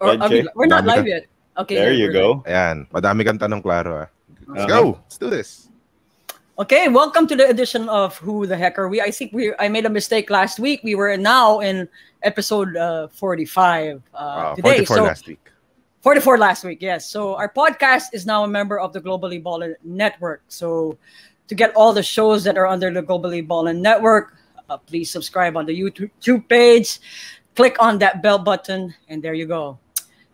Or we're not live yet. Okay. There you go. Ayan. Madami kang tanong, Claro. Let's go. Let's do this. Okay, welcome to the edition of Who the Heck Are We? I think I made a mistake last week. We were now in episode 45 today. 44 last week. 44 last week, yes. So our podcast is now a member of the Globally Ballin Network. So to get all the shows that are under the Globally Ballin Network, please subscribe on the YouTube page. Click on that bell button, and there you go.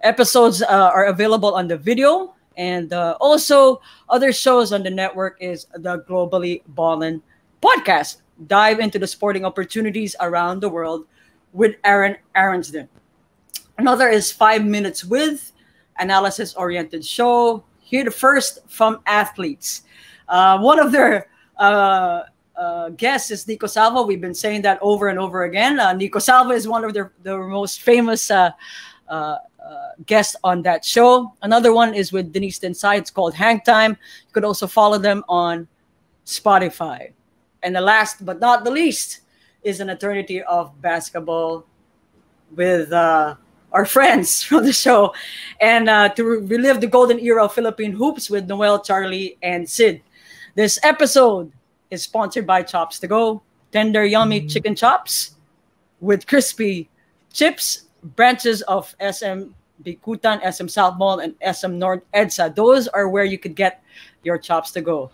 Episodes are available on the video, and also other shows on the network is the Globally Ballin podcast. Dive into the sporting opportunities around the world with Aaron Aronsden. Another is 5 Minutes With, analysis-oriented show. Hear the first from athletes. One of their guests is Nico Salvo. We've been saying that over and over again. Nico Salvo is one of the most famous guests on that show. Another one is with Denise Tensai. It's called Hang Time. You could also follow them on Spotify. And the last but not the least is an eternity of basketball with our friends from the show. And to relive the golden era of Philippine hoops with Noel, Charlie, and Sid. This episode is sponsored by Chops to Go. Tender, yummy chicken chops with crispy chips, branches of SM Bikutan, SM South Mall, and SM North EDSA. Those are where you could get your Chops to Go.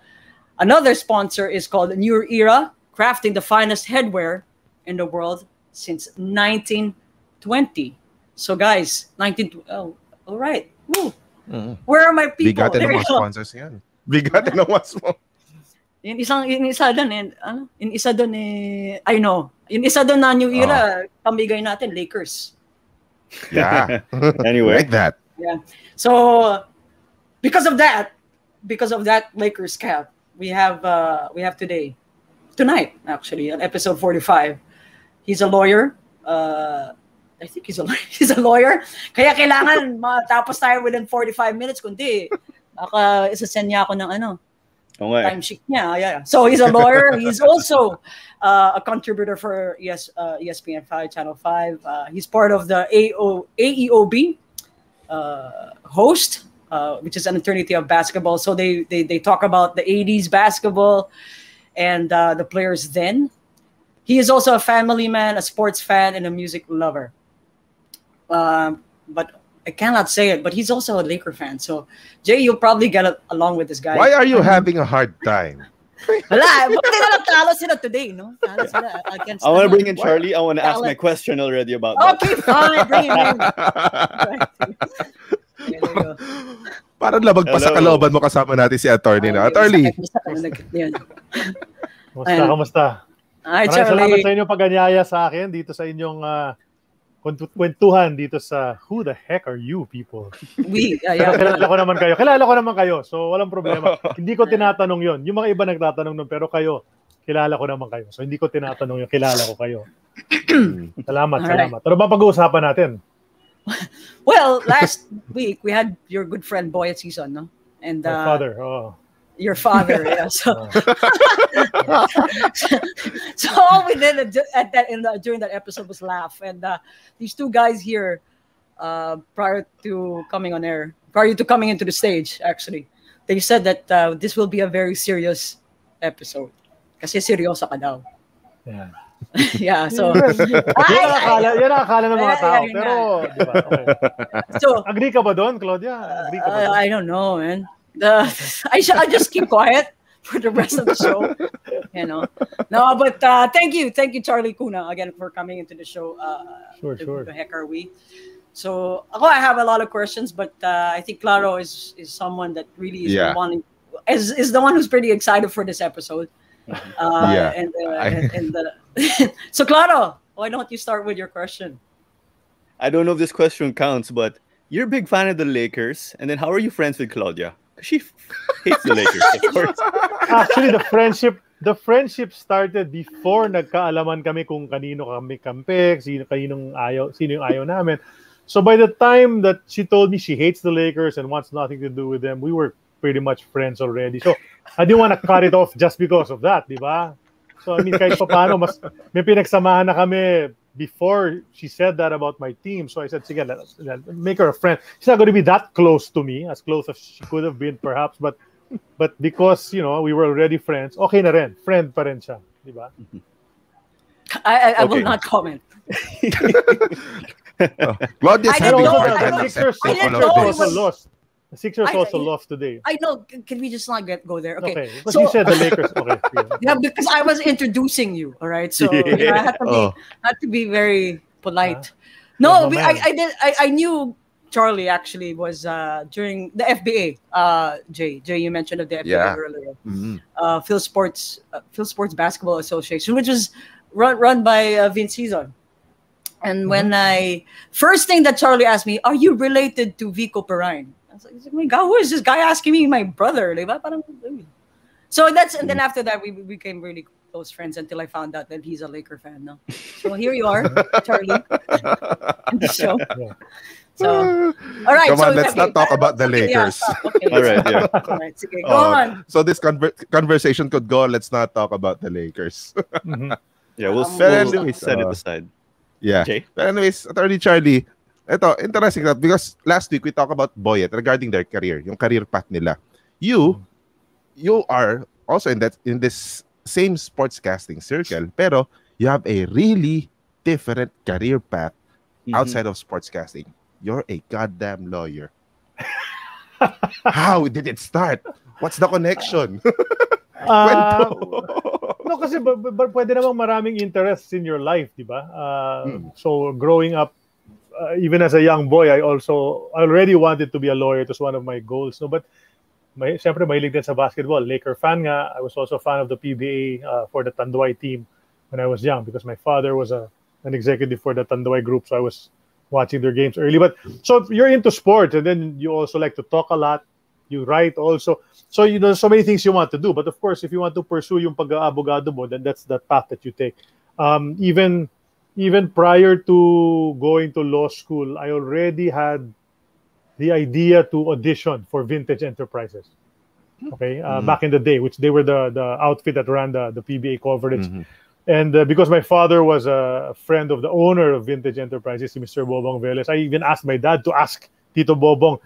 Another sponsor is called New Era, crafting the finest headwear in the world since 1920. So guys, all right. Where are my people? Bigate ng mga sponsors yan. Bigate ng mga sponsors. Yung isa doon I know. Yung isa doon na New Era, pamigay natin, Lakers. Yeah. Anyway. Like that. Yeah. So because of that Lakers cap, we have tonight actually on episode 45. He's a lawyer. I think he's a lawyer. Kaya kailangan matapos tayo within 45 minutes, kundi isa-send niya ako ng time sheet niya. Yeah. So he's a lawyer. He's also a contributor for ESPN 5, Channel 5. He's part of the AEOB host, which is an eternity of basketball. So they talk about the 80s basketball and the players then. He is also a family man, a sports fan, and a music lover. But I cannot say it, but he's also a Laker fan. So, Jay, you'll probably get along with this guy. Why are you having a hard time? Wala, buti na lang talo sila today, no? Talo sila against I want to bring in Charlie. I want to ask my question already about that. Okay, fine. Bring him in. Parang labag pa sa kalooban mo kasama natin si attorney na. Attorney! Kamusta? Hi, Maraming Charlie. salamat sa inyong pag-anyaya sa akin dito sa inyong kwentuhan dito sa Who the Heck Are You, people? Kilala ko naman kayo. So, walang problema. Hindi ko tinatanong yon. Yung mga iba nagtatanong nun, pero kayo, kilala ko naman kayo. So, hindi ko tinatanong yun. Kilala ko kayo. Salamat. Pero ba pag-uusapan natin? Well, last week, we had your good friend, Boy at Season, no? And my father, your father, yeah. So, so all we did during that episode was laugh. And these two guys here, prior to coming into the stage, actually, they said that this will be a very serious episode. Kasi seryoso ka daw. Yeah. Yeah, so yan ang akala ng mga tao. Pero, di ba? Okay. So, agree ka ba doon, Claudia? Agree ka ba doon? I don't know, man. I'll just keep quiet for the rest of the show, No, but thank you, Charlie Cuna, again for coming into the show. Sure. Who the heck are we? So, I have a lot of questions, but I think Claro is someone that really is is the one who's pretty excited for this episode. So, Claro, why don't you start with your question? I don't know if this question counts, but you're a big fan of the Lakers, and then how are you friends with Claudia? She hates the Lakers, of course. Actually, the friendship started before nagkaalaman kami kung kanino kami kampe, sino yung ayaw namin. So by the time that she told me she hates the Lakers and wants nothing to do with them, we were pretty much friends already. So I didn't want to cut it off just because of that, di ba? So I mean, kahit pa paano, may pinagsamahan na kami before she said that about my team, so I said, sige, let's make her a friend. She's not going to be that close to me, as close as she could have been perhaps, but because, you know, we were already friends, okay na rin. Friend pa rin siya. Di ba? I will not comment. Claudia said the Sixers also lost today. I know. Can we just not go there? Okay. But you said the Lakers. Okay. Yeah, because I was introducing you. All right. So you know, I had to be very polite. No, I knew Charlie actually was during the FBA. Jay, you mentioned of the FBA earlier. Mm-hmm. Phil Sports Basketball Association, which was run by Vince Season. And when first thing that Charlie asked me, are you related to Vico Perrine? I was like, my God, who is this guy asking me my brother? So and then after that, we became really close friends until I found out that he's a Laker fan now. So here you are, Charlie, on the show. Yeah. So, all right. Come on, let's not talk about the Lakers. Okay. All right, yeah. All right, okay, go on. So this conversation could go, let's not talk about the Lakers. Yeah, we'll set it aside. Yeah. Jay? But anyways, Attorney Charlie, ito, interesting that because last week we talked about Boyet regarding their career, yung career path nila. You are also in this same sportscasting circle, pero you have a really different career path outside of sportscasting. You're a goddamn lawyer. How did it start? What's the connection? No, kasi pwede namang maraming interests in your life, di ba? So growing up, even as a young boy, I already wanted to be a lawyer. It was one of my goals. No, but siyempre mahilig din sa basketball. Laker fan nga. I was also a fan of the PBA for the Tanduay team when I was young because my father was an executive for the Tanduay group, so I was watching their games early. But so you're into sports, and then you also like to talk a lot. You write also. So you know so many things you want to do. But of course, if you want to pursue yung pag-aabogado mo, then that's the path that you take. Even prior to going to law school, I already had the idea to audition for Vintage Enterprises. Okay, back in the day, which they were the outfit that ran the PBA coverage. And because my father was a friend of the owner of Vintage Enterprises, Mr. Bobong Velez, I even asked my dad to ask Tito Bobong,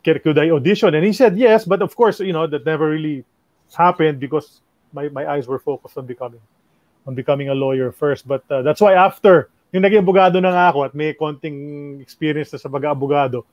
could I audition? And he said yes, but of course, you know, that never really happened because my eyes were focused on becoming a lawyer first. But that's why after yung naging abogado na nga ako at may konting experience na sa pag-abogado,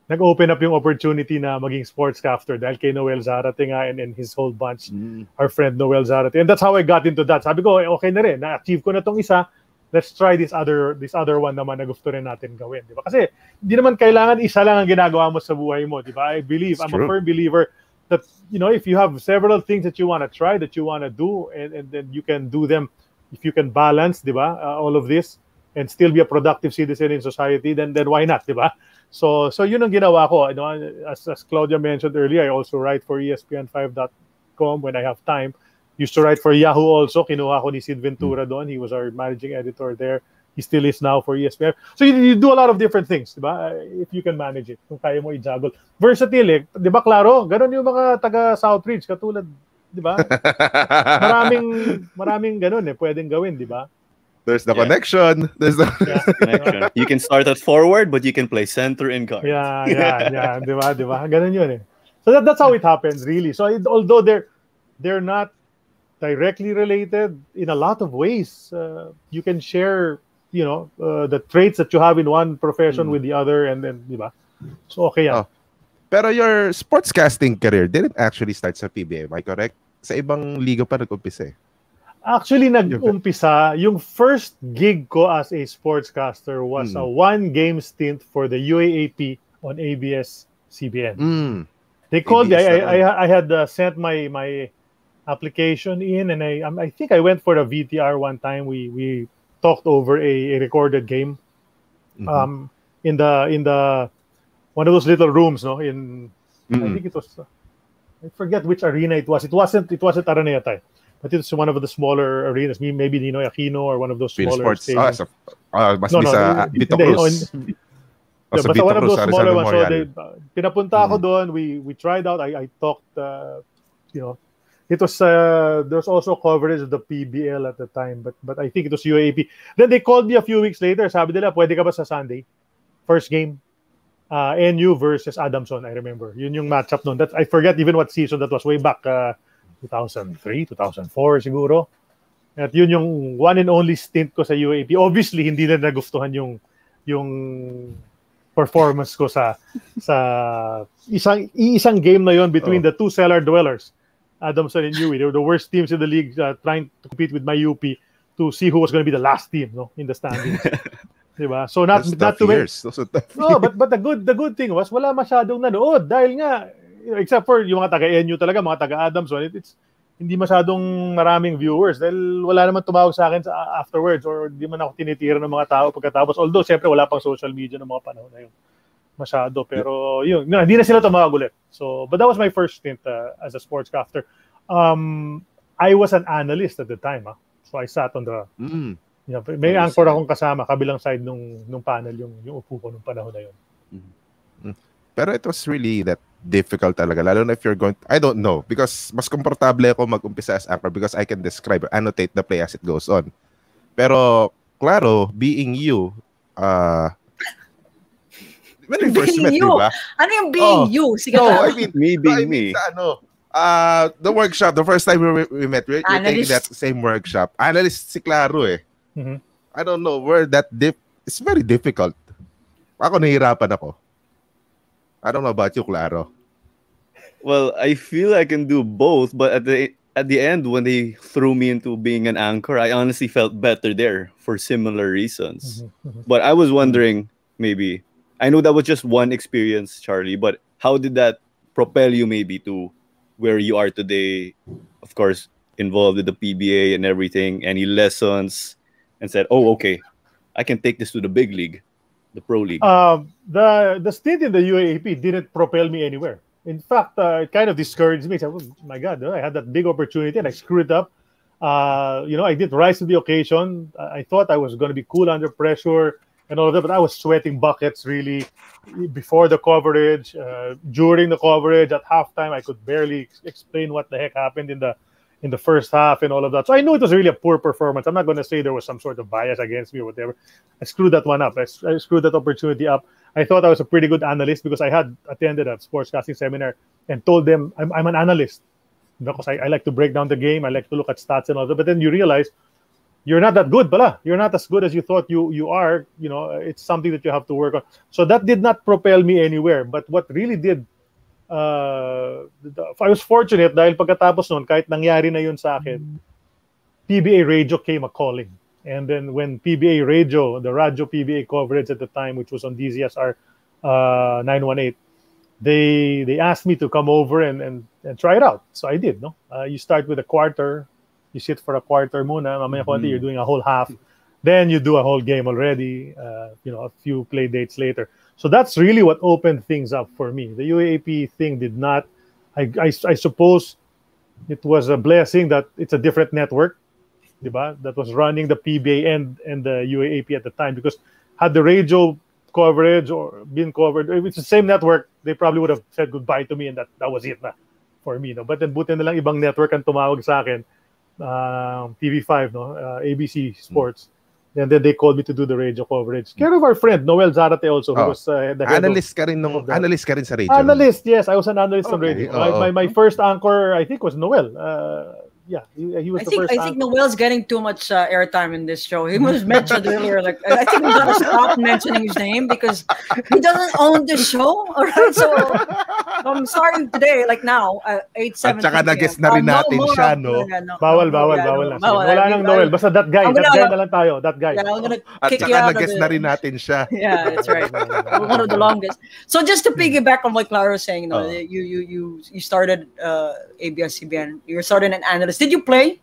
nag-open up yung opportunity na maging sportscaster dahil kay Noel Zarate nga and his whole bunch, our friend Noel Zarate. And that's how I got into that. Sabi ko, okay na rin, na-achieve ko na tong isa, let's try this other one naman na gusto rin natin gawin. Di ba? Kasi di naman kailangan isa lang ang ginagawa mo sa buhay mo. Di ba? I'm a firm believer that, you know, if you have several things that you want to try, that you want to do, and then you can do them, if you can balance, di ba, all of this, and still be a productive citizen in society, then why not, di ba? So yun ang ginawa ko. You know, as Claudia mentioned earlier, I also write for ESPN5.com when I have time. Used to write for Yahoo also. Kinuha ko ni Sid Ventura doon. He was our managing editor there. He still is now for ESPN. So you do a lot of different things, di ba? If you can manage it, kung kaya mo i-juggle. Versatile, di ba, Claro? Ganon yung mga taga Southridge, katulad, di ba? Maraming ganon pwedeng gawin, di ba? There's the connection. There's the connection. You can start at forward, but you can play center and guard. Yeah. Di ba? Ganon yun So that's how it happens, really. So although they're not directly related, in a lot of ways, you can share, you know, the traits that you have in one profession with the other, and then, di ba? So okay yan. Pero your sportscasting career didn't actually start sa PBA, am I correct? Sa ibang liga pa nag-umpisa Actually, nag-umpisa, yung first gig ko as a sportscaster was a one-game stint for the UAAP on ABS-CBN. They called me. I had sent my application in, and I think I went for a VTR one time. We talked over a recorded game in the one of those little rooms, no? I think it was I forget which arena it was. It wasn't Araneta. But it's one of the smaller arenas. Maybe Ninoy Aquino or one of those smaller stadiums. Must be sa Vito Cruz. Basta one of those smaller ones. So pinapunta ako doon. We tried out. I talked, you know, it was there was also coverage of the PBL at the time, but I think it was UAAP. Then they called me a few weeks later. Sabi nila, pwede ka ba sa Sunday? First game, NU versus Adamson. I remember. Yun yung matchup noon. I forget even what season that was. Way back 2003, 2004 siguro. At yun yung one and only stint ko sa UAAP. Obviously, hindi na nagustuhan yung performance ko sa isang game na yon between the two cellar dwellers, Adamson and UE. They were the worst teams in the league, trying to compete with my UP to see who was going to be the last team, no, in the standings. Diba? So not too many. No, but the good thing was wala masyadong nanood dahil nga, except for yung mga taga-NU talaga, mga taga-Adamson, it's hindi masyadong maraming viewers dahil wala naman tumawag sa akin afterwards or di man ako tinitira ng mga tao pagkatapos. Although, siyempre, wala pang social media ng mga panahon na yun. Masyado. Pero, yun, hindi na sila tumawag ulit. So, but that was my first stint as a sportscaster. I was an analyst at the time. So, I sat on the... You know, may anchor akong kasama, kabilang side nung panel, yung upo ko nung panahon na yun. Pero it was really that difficult talaga. Lalo na if you're going to, I don't know, because mas komportable ako mag-umpisa as anchor because I can describe or annotate the play as it goes on. Pero, Claro, being you, when we first met, diba? Ano yung being you? Sige, no, I mean, me being me. The workshop, the first time we met, we're taking that same workshop. Analyst si Claro eh. I don't know, it's very difficult. Ako nahihirapan ako. I don't know about you, Claro. Well, I feel I can do both, but at the end, when they threw me into being an anchor, I honestly felt better there for similar reasons. But I was wondering, maybe, I know that was just one experience, Charlie, but how did that propel you maybe to where you are today? Of course, involved with the PBA and everything, any lessons, and said, oh, okay, I can take this to the big league. The pro league. The stint in the UAAP didn't propel me anywhere. In fact, it kind of discouraged me. I said, oh my God, I had that big opportunity and I screwed it up. I did rise to the occasion. I thought I was going to be cool under pressure and all of that, but I was sweating buckets really before the coverage, during the coverage, at halftime. I could barely explain what the heck happened in the first half and all of that. So I knew it was really a poor performance. I'm not going to say there was some sort of bias against me or whatever. I screwed that one up. I screwed that opportunity up. I thought I was a pretty good analyst because I had attended a sportscasting seminar and told them I'm an analyst because I like to break down the game. I like to look at stats and all that. But then you realize you're not that good, bala. You're not as good as you thought you are. You know, it's something that you have to work on. So that did not propel me anywhere. But what really did, I was fortunate dahil pagkatapos nun, kahit nangyari na yun sa akin, PBA Radio came a calling. And then when PBA Radio, the Radio PBA coverage at the time, which was on DZSR 918, they asked me to come over and try it out. So I did. No, you start with a quarter, you sit for a quarter muna, mamaya konti, you're doing a whole half, then you do a whole game already. A few play dates later. So that's really what opened things up for me. The UAAP thing did not. I suppose it was a blessing that it's a different network, diba? That was running the PBA and the UAAP at the time. Because had the radio coverage or been covered, if it's the same network, they probably would have said goodbye to me and that was it na for me. No? But then buti na lang ibang network ang tumawag sa akin, TV5, no, ABC Sports. And then they called me to do the radio coverage. Care of our friend Noel Zarate also, who was the head analyst ka rin analyst ka rin sa radio. Analyst, yes. I was an analyst on radio. My first anchor, I think, was Noel. He was the first. I think Noel's getting too much airtime in this show. He was mentioned earlier. Like, I think we gotta stop mentioning his name because he doesn't own the show. All right, so I'm starting today, like now, 8:07. At saka nag-guess na rin natin siya, no? Bawal na. Wala nang Noel. Basta that guy na lang tayo. That guy. Yeah, I'm gonna at kick saka you out nag-guess na rin natin siya. Yeah, that's right. One of the longest. So just to piggyback on what Claro was saying, you started ABS-CBN. You started an analyst. Did you play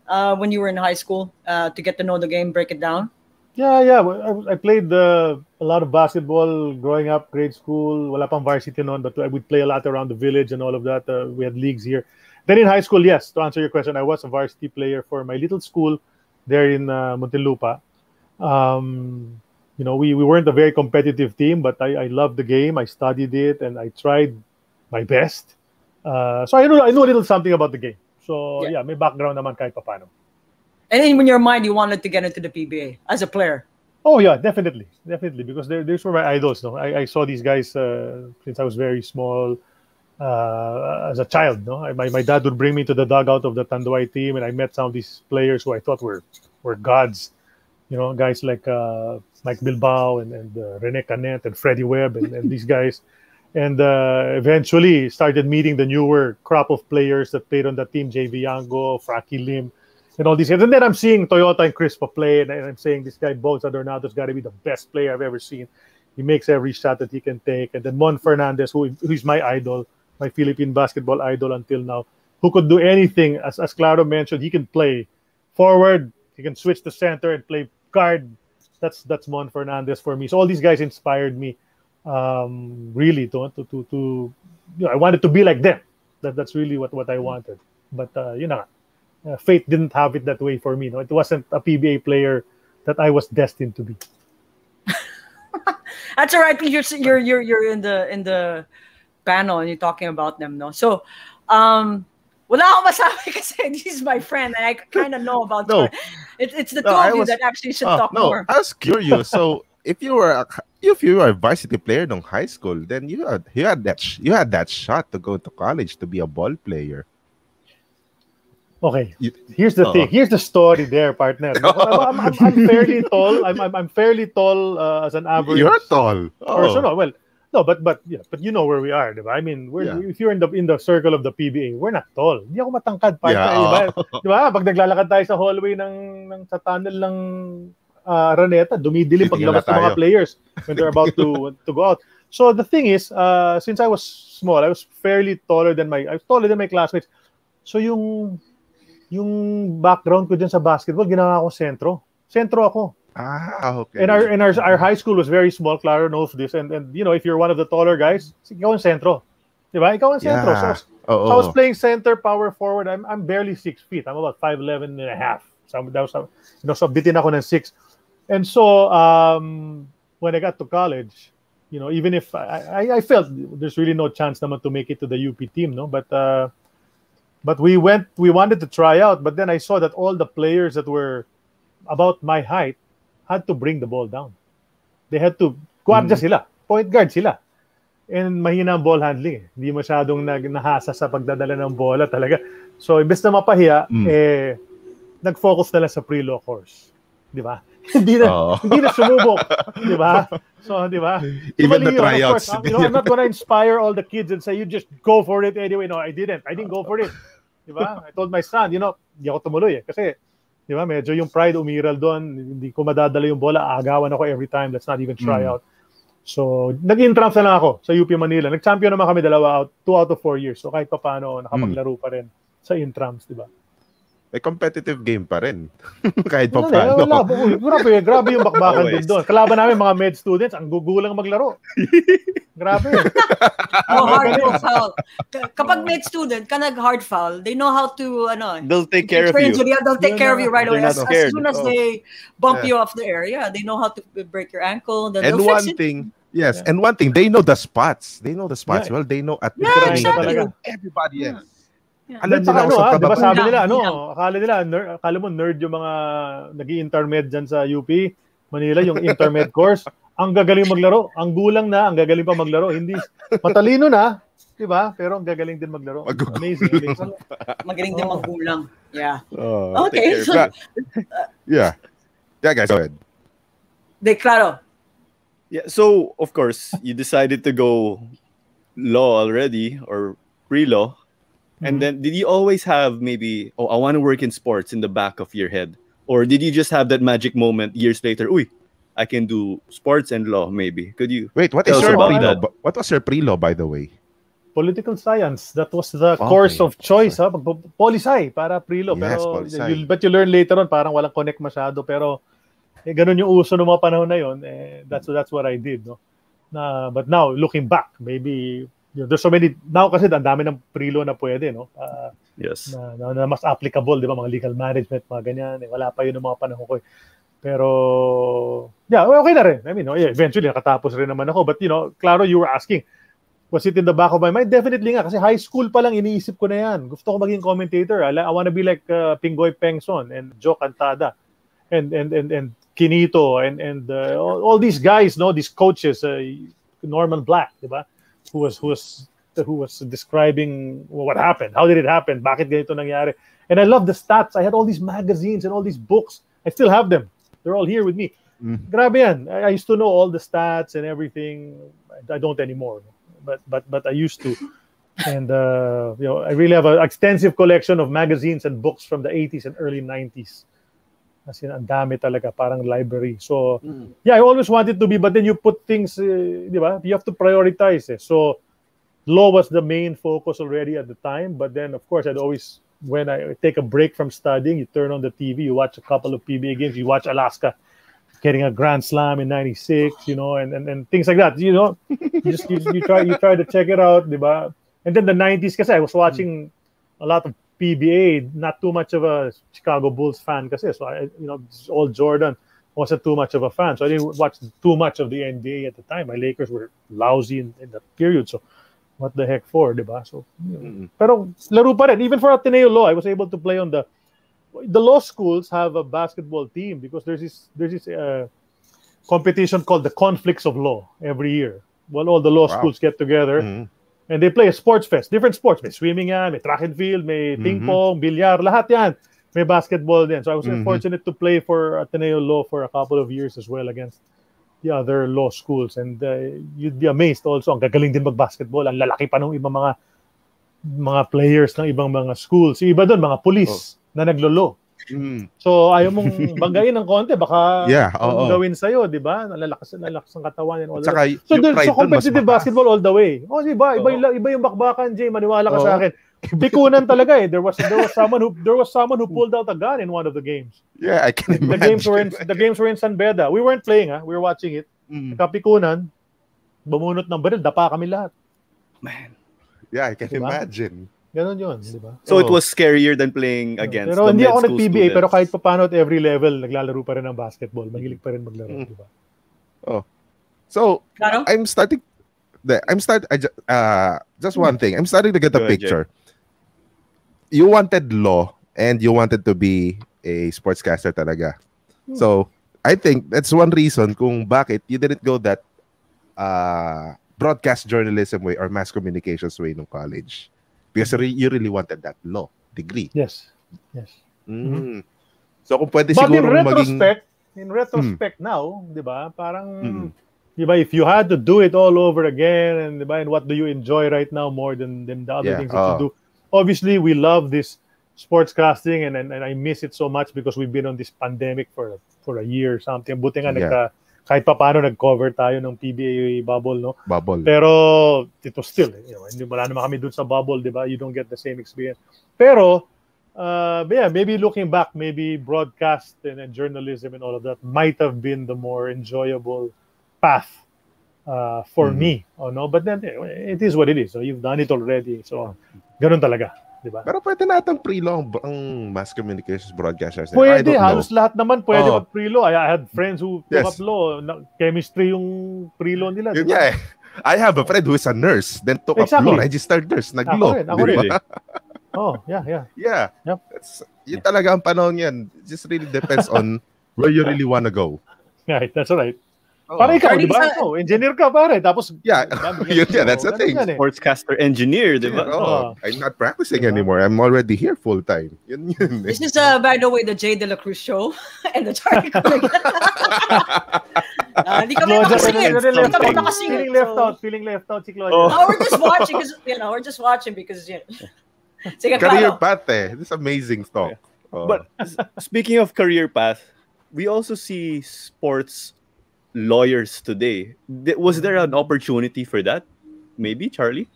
when you were in high school to get to know the game, break it down? Yeah. I played a lot of basketball growing up, grade school. Wala pang varsity noon, but I would play a lot around the village and all of that. We had leagues here. Then in high school, yes, to answer your question, I was a varsity player for my little school there in Muntinlupa. We weren't a very competitive team, but I loved the game. I studied it and I tried my best. So I know a little something about the game. So, yeah, may background naman kahit paano. And in your mind, you wanted to get into the PBA as a player? Oh, yeah, definitely. Definitely, because these were my idols. No? I saw these guys since I was very small. As a child, no, my dad would bring me to the dugout of the Tanduay team, and I met some of these players who I thought were gods. You know, guys like Mike Bilbao and Rene Canet and Freddie Webb and these guys. And eventually started meeting the newer crop of players that played on the team, Jay Villango, Frankie Lim, and all these guys. And then I'm seeing Toyota and Crispa play, and I'm saying this guy, Bones Adornado's got to be the best player I've ever seen. He makes every shot that he can take. And then Mon Fernandez, who's my idol, my Philippine basketball idol until now, who could do anything. As Claro mentioned, he can play forward, he can switch to center and play guard. That's Mon Fernandez for me. So all these guys inspired me. Really to I wanted to be like them. That's really what I wanted. But fate didn't have it that way for me. No, it wasn't a PBA player that I was destined to be. That's all right. You're in the panel and you're talking about them, no? So, wala akong masabi kasi he's my friend and I kind of know about him. It's the two of you that actually should talk more. I was curious. So, if you were a varsity player in high school, then you had that shot to go to college to be a ball player. Okay, here's the thing. Here's the story there, partner. I'm fairly tall. I'm fairly tall as an average. You're tall. Person. No, but you know where we are, diba? I mean, if you're in the circle of the PBA, we're not tall. Hindi ako matangkad, partner. Diba? Pag naglalakad tayo sa hallway sa tunnel ng Araneta, dumidilim paglabas ng mga players when they're about to go out. So the thing is, since I was small, I was taller than my classmates. So yung background ko dyan sa basketball, ginawa ko sentro. Sentro ako. Okay. And our high school was very small. Claro knows this. And if you're one of the taller guys, ikaw ang sentro. Diba? Ikaw ang sentro. Yeah. So I was playing center, power forward. I'm barely 6 feet. I'm about 5'11 and a half. So bitin ako ng 6. And so when I got to college, even if I felt there's really no chance naman to make it to the UP team, no? But we wanted to try out, but then I saw that all the players that were about my height had to bring the ball down. They had to guardia sila, point guard sila. And mahina ang ball handling. Hindi masyadong nahasa sa pagdadala ng bola talaga. So imbes na mapahiya, nag-focus na lang sa pre-law course. Di ba? hindi na sumubok. Di ba? So, di ba? Even the tryouts. I'm not gonna inspire all the kids and say, you just go for it anyway. No, I didn't go for it. Di ba? I told my son, hindi ako tumuloy eh. Kasi, di ba, medyo yung pride umiral doon. Hindi ko madadala yung bola. Agawan ako every time. Let's not even try out. So, nag-intrams na lang ako sa UP Manila. Nag-champion naman kami 2 out of 4 years. So, kahit pa paano, nakapaglaro pa rin sa intrams, di ba? May competitive game pa rin. Kahit pa paano. Grabe yung bakbakan din doon. Kalaban namin mga med students, ang gugulang maglaro. Grabe. Hard foul. Kapag med student ka nag-hard foul, they know how to, they'll take care of you. They'll take care of you right away. As soon as they bump you off the air, they know how to break your ankle. Then and one thing, and one thing, they know the spots. They know the spots. Well, they know at the training everybody else. Alam nila, diba sabi nila, akala mo nerd yung mga nag-i-intermed dyan sa UP Manila, yung intermed course. Ang gagaling maglaro. Ang gulang na, ang gagaling pa maglaro. Hindi, matalino na, diba? Pero ang gagaling din maglaro. Amazing. Magaling din maggulang. Yeah. Okay. So, yeah, guys, go ahead. Claro. Yeah, so, of course, you decided to go law already, or pre-law. And then, did you always have maybe, I want to work in sports in the back of your head? Or did you just have that magic moment years later, I can do sports and law, maybe? Could you wait, what is your pre-law? What was your pre-law, by the way? Political science. That was the course of choice. Poli-sci para pre-law. Yes, pero but you learn later on, parang walang connect masyado. Pero ganun yung uso ng mga panahon na yun. That's what I did. No? But now, looking back, maybe... there's so many now kasi ang dami ng pre-law na pwede, no? Yes. Na mas applicable, di ba? Mga legal management, mga ganyan. Wala pa yun ng mga panahon ko. Pero, okay na rin. I mean, eventually, nakatapos rin naman ako. But, Claro, you were asking, was it in the back of my mind? Definitely nga, kasi high school pa lang iniisip ko na yan. Gusto ko maging commentator. I want to be like Pingoy Pengson and Joe Cantada and Kinito and all these guys, no, these coaches, Norman Black, diba? Who was describing what happened. How did it happen? Bakit ganito nangyari? And I love the stats. I had all these magazines and all these books. I still have them. They're all here with me. Grabe yan. I used to know all the stats and everything. I don't anymore, but I used to. And I really have an extensive collection of magazines and books from the 80s and early 90s. As in, ang dami talaga, parang library. So, yeah, I always wanted to be, but then you put things, diba? You have to prioritize. So, law was the main focus already at the time. But then, of course, I'd always, when I take a break from studying, you turn on the TV, you watch a couple of PBA games, you watch Alaska getting a Grand Slam in '96, and things like that. You try to check it out, diba? And then the '90s, kasi I was watching a lot of PBA, not too much of a Chicago Bulls fan kasi. So all Jordan, wasn't too much of a fan. So I didn't watch too much of the NBA at the time. My Lakers were lousy in that period. So what the heck for, diba? So, pero laro pa rin. Even for Ateneo Law, I was able to play on the law schools have a basketball team because there's this competition called the Conflicts of Law every year. Well, all the law schools get together and they play a sports fest, different sports. May swimming yan, may track and field, may ping pong, bilyar, lahat yan. May basketball din. So I was fortunate to play for Ateneo Law for a couple of years as well against the other law schools. And you'd be amazed also. Ang gagaling din mag-basketball. Ang lalaki pa ng ibang mga players ng ibang mga schools. Yung iba doon, mga police na naglolo. So ayaw mong banggain ng konti, baka gawin sa'yo, di ba? Nalalakas ang katawan and all that. So competitive basketball all the way. Diba? Iba yung bakbakan, Jay. Maniwala ka sa akin. Pikunan talaga eh. There was someone who pulled out a gun in one of the games. Yeah, I can imagine. The games were in San Beda. We weren't playing, we were watching it. Kapikunan, bumunot ng baril, dapa kami lahat. Man. Yeah, I can imagine. Ganon yun, di ba? So it was scarier than playing against pero the hindi med ako school nag-PBA, students. pero kahit pa paano at every level, naglalaro pa rin ng basketball. Mahilig pa rin maglaro, di ba? So, Claro? just one thing. I'm starting to get the picture. You wanted law and you wanted to be a sportscaster talaga. So, I think that's one reason kung bakit you didn't go that broadcast journalism way or mass communications way nung college. Because you really wanted that law degree. Yes. So kung pwede But siguro in retrospect now, di ba? Parang, di ba, if you had to do it all over again, and di ba, and what do you enjoy right now more than the other things that you do? Obviously, we love this sportscasting, and I miss it so much because we've been on this pandemic for a year or something. Buti nga kahit pa paano nag-cover tayo ng PBA bubble, no? Bubble. Pero ito still, hindi wala naman kami dun sa bubble, di ba? You don't get the same experience. Pero, maybe looking back, maybe broadcast and journalism and all of that might have been the more enjoyable path for me. No? But then, it is what it is. So you've done it already. So, ganun talaga. Diba? Pero pwede natang pre-law ang mass communications broadcasters. Pwede, halos lahat naman pwede mag-pre-law. I had friends who took up law. Chemistry yung pre-law nila. Diba? Yeah. I have a friend who is a nurse, then took up law, registered nurse, nag-law. Ako rin. Yeah. Yep. Yun talaga ang panahon yan. It just really depends on where you really wanna go. Right, that's right. Para ikaw, di ba? Engineer ka, pare. Tapos, that's the thing. Sportscaster engineer, di ba? I'm not practicing anymore. I'm already here full time. This is, by the way, the Jay De La Cruz show and the Charlie Culligan. Hindi kami makasingit. Feeling left out si Claudia. We're just watching because, career path This is amazing stuff. But speaking of career path, we also see sports lawyers today. Was there an opportunity for that? Maybe, Charlie?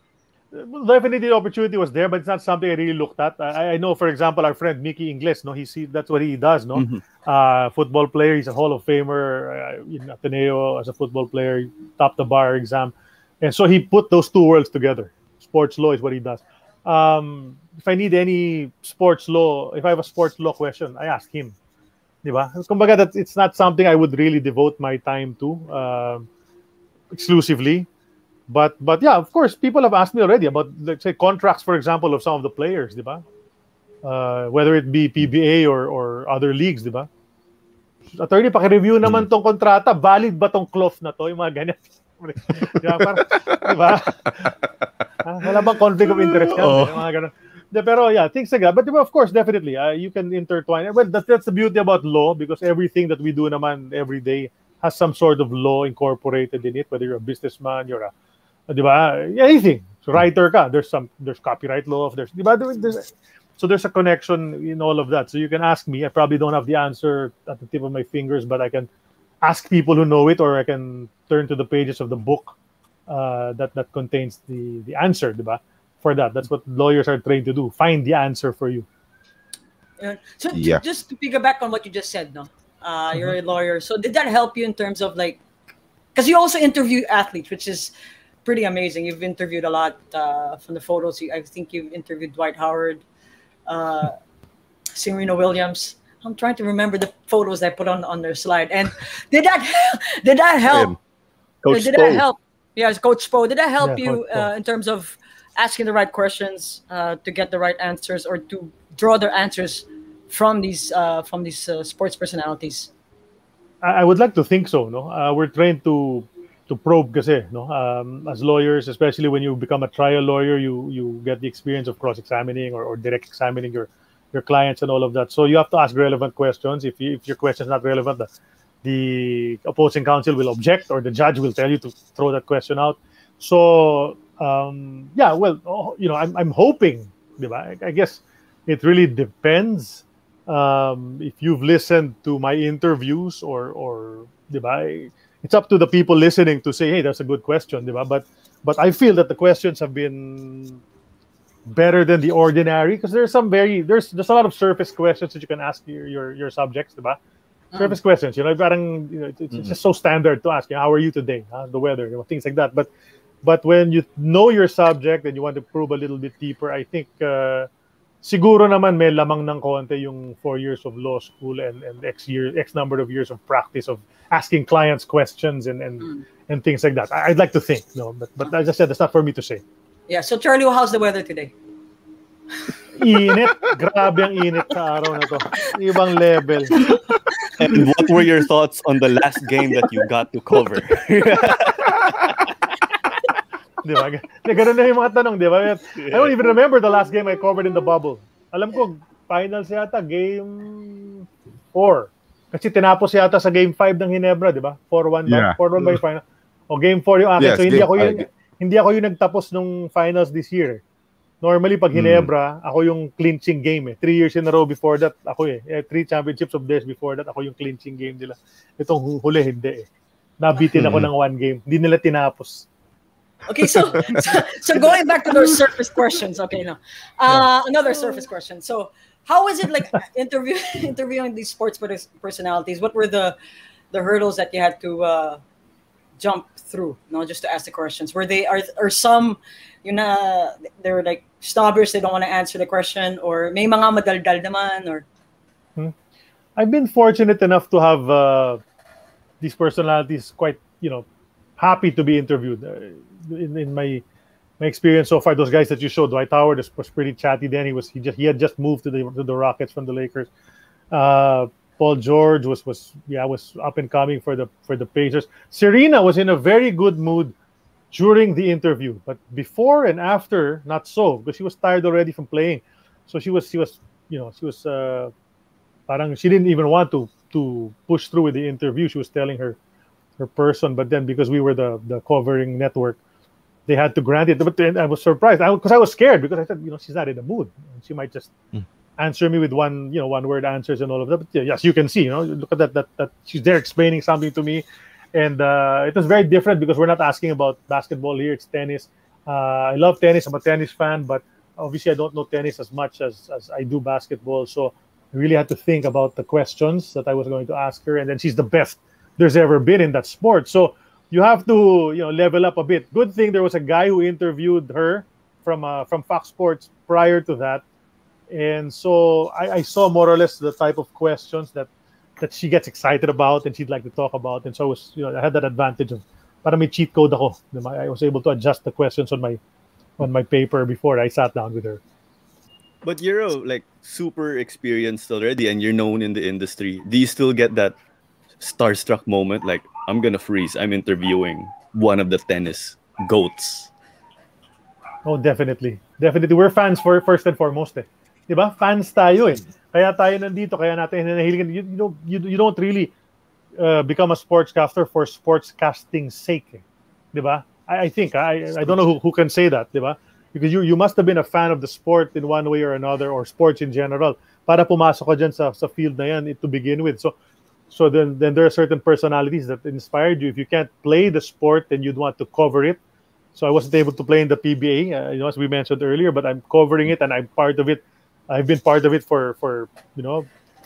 Well, definitely the opportunity was there, but it's not something I really looked at. I know, for example, our friend Mickey Ingles, no, that's what he does, no? Football player, he's a Hall of Famer in Ateneo as a football player, topped the bar exam. And so he put those two worlds together. Sports law is what he does. If I need any sports law, if I have a sports law question, I ask him. Diba? Kumbaga, it's not something I would really devote my time to exclusively. But yeah, of course, people have asked me already about, let's say, contracts, for example, of some of the players, di ba? Whether it be PBA or other leagues, di ba? Attorney, paki-review naman tong kontrata. Valid ba tong cloth na to? Yung mga ganyan. Di ba? Wala bang conflict of interest yan? Mga ganun. Pero yeah, things like that. But of course, definitely, you can intertwine. Well, that's the beauty about law, because everything that we do naman every day has some sort of law incorporated in it. Whether you're a businessman, you're a, di ba? Anything. So writer ka, there's copyright law, di ba? So there's a connection in all of that. So you can ask me. I probably don't have the answer at the tip of my fingers, but I can ask people who know it, or I can turn to the pages of the book that contains the answer, di ba? For that. That's what lawyers are trained to do. Find the answer for you. So just to piggyback on what you just said, no? You're a lawyer. So did that help you in terms of like, because you also interview athletes, which is pretty amazing. You've interviewed a lot from the photos. I think you've interviewed Dwight Howard, Serena Williams. I'm trying to remember the photos I put on their slide. And did that help? Coach did Spo. that help? Yes, Coach Spo. Did that help you in terms of asking the right questions to get the right answers, or to draw their answers from these sports personalities? I would like to think so. No, we're trained to probe, kasi, no. As lawyers, especially when you become a trial lawyer, you get the experience of cross-examining or direct examining your clients and all of that. So you have to ask relevant questions. If your question is not relevant, the opposing counsel will object, or the judge will tell you to throw that question out. So yeah, well, I'm hoping, diba? I guess it really depends. If you've listened to my interviews, or diba, it's up to the people listening to say, hey, that's a good question, diba? But I feel that the questions have been better than the ordinary, because there's a lot of surface questions that you can ask your subjects, diba? Surface questions, it's just so standard to ask, how are you today? How's the weather? Things like that. But when you know your subject and you want to probe a little bit deeper, I think siguro naman may lamang ng konti yung 4 years of law school and X number of years of practice of asking clients questions and things like that. I'd like to think, no, but as I said, that's not for me to say. Yeah. So Charlie, how's the weather today? Init. Grabe ang init sa araw na to. Ibang level. And what were your thoughts on the last game that you got to cover? Di ba? Ganun na yung mga tanong, di ba? I don't even remember the last game I covered in the bubble. Alam ko, finals yata, game 4. Kasi tinapos yata sa game 5 ng Ginebra, di ba? 4-1 ba? Yeah. 4-1 ba yung final? O game 4 yung akin. Yes, so hindi ako yung nagtapos nung finals this year. Normally, pag Ginebra, ako yung clinching game. 3 years in a row before that, ako 3 championships of theirs before that, ako yung clinching game nila. Itong huli, hindi Nabitin ako ng 1 game. Hindi nila tinapos. Okay, so going back to those surface questions. Okay, now another surface question. So, how was it like interviewing these sports personalities? What were the hurdles that you had to jump through? Just to ask the questions. Were they are some, they were like snobbers, they don't want to answer the question, or may mga madaldal naman, or? I've been fortunate enough to have these personalities quite, happy to be interviewed. In my experience so far, those guys that you showed, Dwight Howard was pretty chatty then. He had just moved to the Rockets from the Lakers. Paul George was up and coming for the Pacers. Serena was in a very good mood during the interview, but before and after, not so, because she was tired already from playing. So she was parang she didn't even want to push through with the interview. She was telling her person, but then because we were the covering network, they had to grant it. But then I was surprised because I was scared, because I said, she's not in the mood. She might just answer me with one word answers and all of that. But yes, you can see, look at that she's there explaining something to me, and it was very different because we're not asking about basketball here. It's tennis. I love tennis. I'm a tennis fan, but obviously I don't know tennis as much as I do basketball. So I really had to think about the questions that I was going to ask her, and then she's the best there's ever been in that sport. So you have to level up a bit. Good thing there was a guy who interviewed her from Fox Sports prior to that, and so I saw more or less the type of questions that she gets excited about and she'd like to talk about, and so I had that advantage para may cheat code ako. I was able to adjust the questions on my paper before I sat down with her. But you're like super experienced already, and you're known in the industry. Do you still get that starstruck moment? Like, I'm gonna freeze. I'm interviewing one of the tennis goats. Oh, definitely. Definitely. We're fans first and foremost. Diba? Fans tayo eh. Kaya tayo nandito, kaya natin hinahilingan. You don't really become a sportscaster for sportscasting's sake. Eh. Diba? I think. I don't know who can say that. Diba? Because you must have been a fan of the sport in one way or another, or sports in general, para pumasok ka dyan sa field na yan to begin with. So then there are certain personalities that inspired you. If you can't play the sport, then you'd want to cover it. So I wasn't able to play in the PBA, as we mentioned earlier, but I'm covering it and I'm part of it. I've been part of it for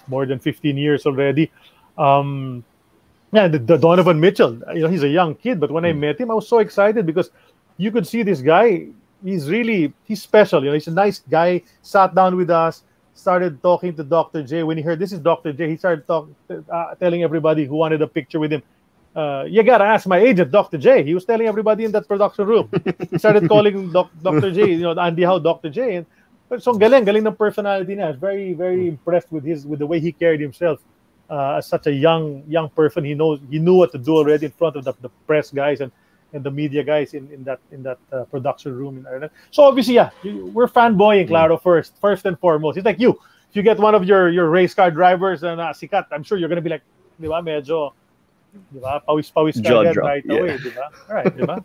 more than 15 years already. The Donovan Mitchell, he's a young kid, but when I met him, I was so excited because you could see this guy. He's special. He's a nice guy. Sat down with us, started talking to Dr. J. When he heard this is Dr. J, he started telling everybody who wanted a picture with him. You gotta ask my agent, Dr. J. He was telling everybody in that production room. He started calling Dr. J, Andy Howe, Dr. J. And so galing ng personality niya. I was very, very impressed with the way he carried himself as such a young person. He knew what to do already in front of the press guys and the media guys in that production room in Ireland. So obviously, we're fanboying Claro first and foremost. It's like you. If you get one of your race car drivers and sikat, I'm sure you're gonna be like, di ba, medyo. Diba? Pawis ka agad right away, diba? Right, diba?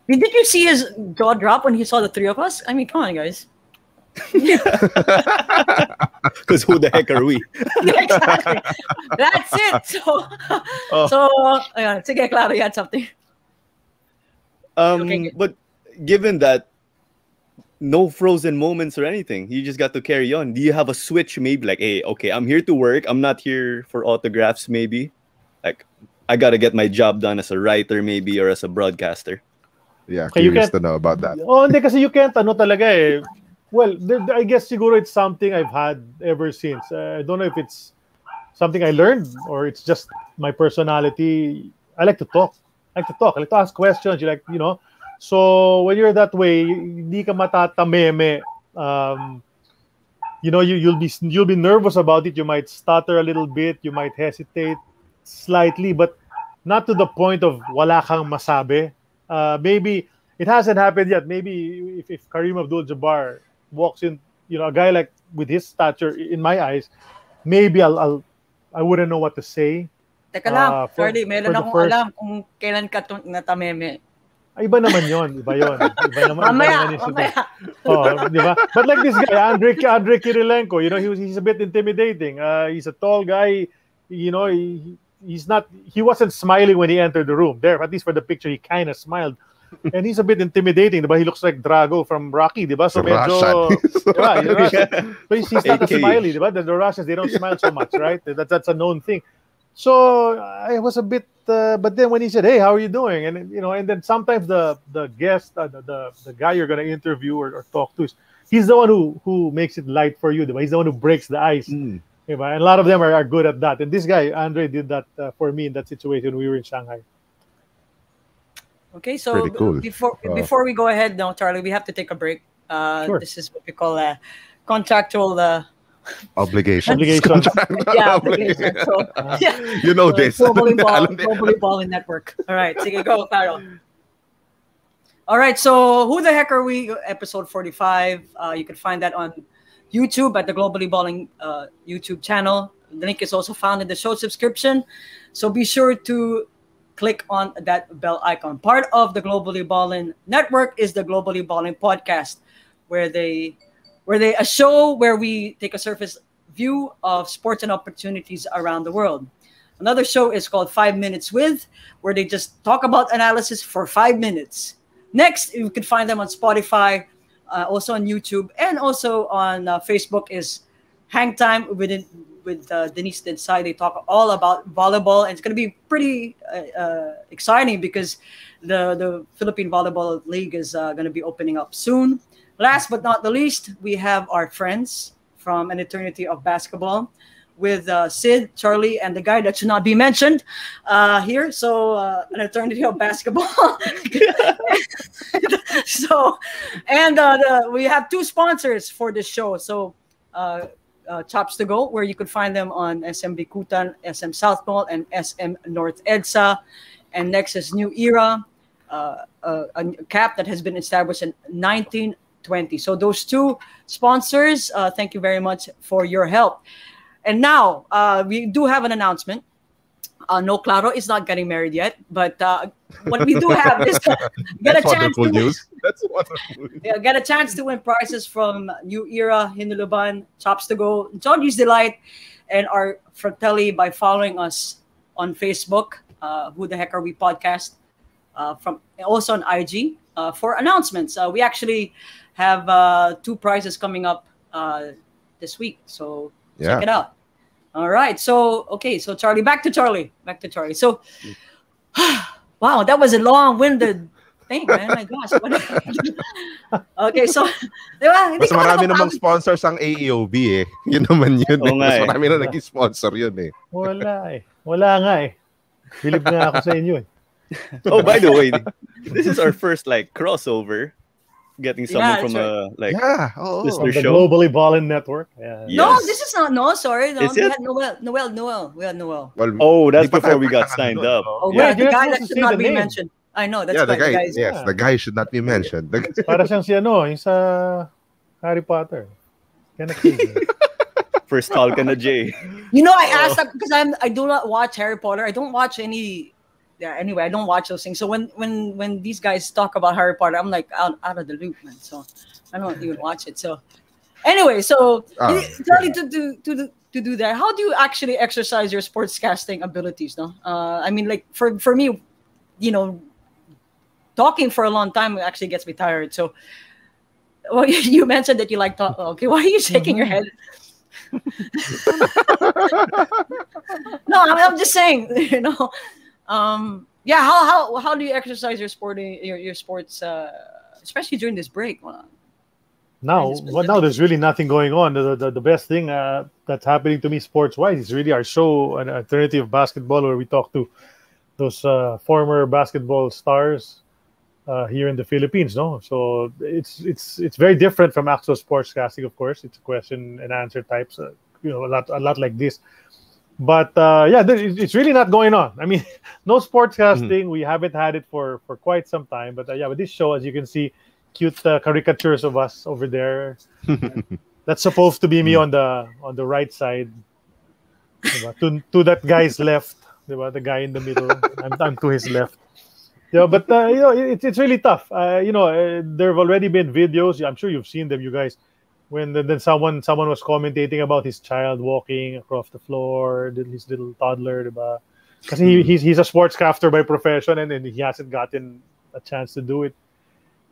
Did you see his jaw drop when he saw the three of us? I mean, come on, guys. Because who the heck are we? Yeah, exactly. That's it. So sige, Claro, you had something. Okay. But given that, no frozen moments or anything, you just got to carry on. Do you have a switch maybe like, hey, okay, I'm here to work. I'm not here for autographs maybe. Like, I got to get my job done as a writer maybe or as a broadcaster. Yeah, curious to know about that. Oh, hindi kasi you can't talaga eh. Well, I guess siguro it's something I've had ever since. I don't know if it's something I learned or it's just my personality. I like to talk. I like to ask questions. So when you're that way, hindi ka matatameme. You'll be nervous about it. You might stutter a little bit. You might hesitate slightly, but not to the point of wala kang masabi. Maybe it hasn't happened yet. Maybe if Kareem Abdul-Jabbar walks in, a guy like with his stature, in my eyes, maybe I wouldn't know what to say. Teka lang, Carly, meron akong alam kung kailan ka natameme. Iba naman yon, iba yon. Mamaya. Oh, di ba? But like this guy, Andre Kirilenko, he's a bit intimidating. He's a tall guy. He wasn't smiling when he entered the room. There, at least for the picture, he kind of smiled. And he's a bit intimidating, diba? He looks like Drago from Rocky, diba? So medyo, diba? But he's not a smiley, diba? The Russians, they don't smile so much, right? That's a known thing. So I was a bit, but then when he said, "Hey, how are you doing?" and then sometimes the guest, the guy you're gonna interview or talk to, he's the one who makes it light for you, diba? He's the one who breaks the ice. And a lot of them are good at that. And this guy, Andre, did that for me in that situation. We were in Shanghai. Okay, so cool. Before we go ahead now, Charlie, we have to take a break. Sure. This is what we call a contractual obligation. Yeah, obligation. So, this. Globally Ballin Network. All right, sige, go, Claro. All right, so Who the Heck Are We? Episode 45. You can find that on YouTube at the Globally Ballin YouTube channel. The link is also found in the show subscription. So be sure to click on that bell icon. Part of the Globally Ballin Network is the Globally Ballin Podcast, where a show where we take a surface view of sports and opportunities around the world. Another show is called 5 Minutes With, where they just talk about analysis for 5 minutes. Next, you can find them on Spotify, also on YouTube, and also on Facebook is Hang Time with Denise Inside. They talk all about volleyball, and it's going to be pretty exciting because the Philippine Volleyball League is going to be opening up soon. Last but not the least, we have our friends from An Eternity of Basketball, with Sid, Charlie, and the guy that should not be mentioned here. So an eternity of basketball. So, and we have two sponsors for this show. So Chops to Go, where you could find them on SM Bikutan, SM South Mall, and SM North EDSA. And next is New Era, a cap that has been established in 1920. So those two sponsors, thank you very much for your help. And now we do have an announcement. No, Claro is not getting married yet, but what we do have is get a chance to win. That's wonderful. Yeah, get a chance to win prizes from New Era, Hinuluban, Chops to Go, Johnny's Delight, and our Fratelli by following us on Facebook. Who the Heck Are We podcast? From also on IG for announcements. We actually have two prizes coming up this week, so check it out. All right. So, okay. So, Charlie, back to Charlie. So, wow, that was a long-winded thing, man. My gosh. Okay, so, diba? Mas marami namang sponsors ang AEOB eh. Yun naman yun. Mas marami na naging sponsor yun eh. Wala nga eh. Bilib nga ako sa inyo eh. Oh, by the way, this is our first like crossover. Getting someone from a like listener the show. Globally Ballin network. Yeah. Yes. No, this is not. No, sorry. No, we had Noel. We had Noel. Well, that's before we got signed up. Oh, yeah, the guy that should not be mentioned. I know. That's the guy. Yes, the guy should not be mentioned. Para siyang si ano, yung sa Harry Potter. First call ka na, Jay. You know, I asked that because I do not watch Harry Potter. I don't watch any. Yeah, anyway, I don't watch those things. So when these guys talk about Harry Potter, I'm like out of the loop, man. So I don't even watch it. So anyway, so Charlie, to do that, how do you actually exercise your sportscasting abilities? No, I mean, like for me, you know, talking for a long time actually gets me tired. So, well, you mentioned that you like talk. Okay, why are you shaking your head? No, I'm just saying, you know. Yeah, how do you exercise your sports, especially during this break? Now there's really nothing going on. The best thing that's happening to me sports-wise is really our show, an alternative basketball, where we talk to those former basketball stars here in the Philippines. No, so it's very different from actual sportscasting. Of course, it's question and answer types. You know, a lot like this. But yeah, it's really not going on. I mean, no sportscasting. We haven't had it for quite some time. But yeah, with this show, as you can see, cute caricatures of us over there. That's supposed to be me on the right side. To that guy's left. The guy in the middle. I'm to his left. Yeah, but you know, it's really tough. You know, there have already been videos. I'm sure you've seen them, you guys. When then someone was commentating about his child walking across the floor, his little toddler, diba? Because he's a sportscaster by profession, and he hasn't gotten a chance to do it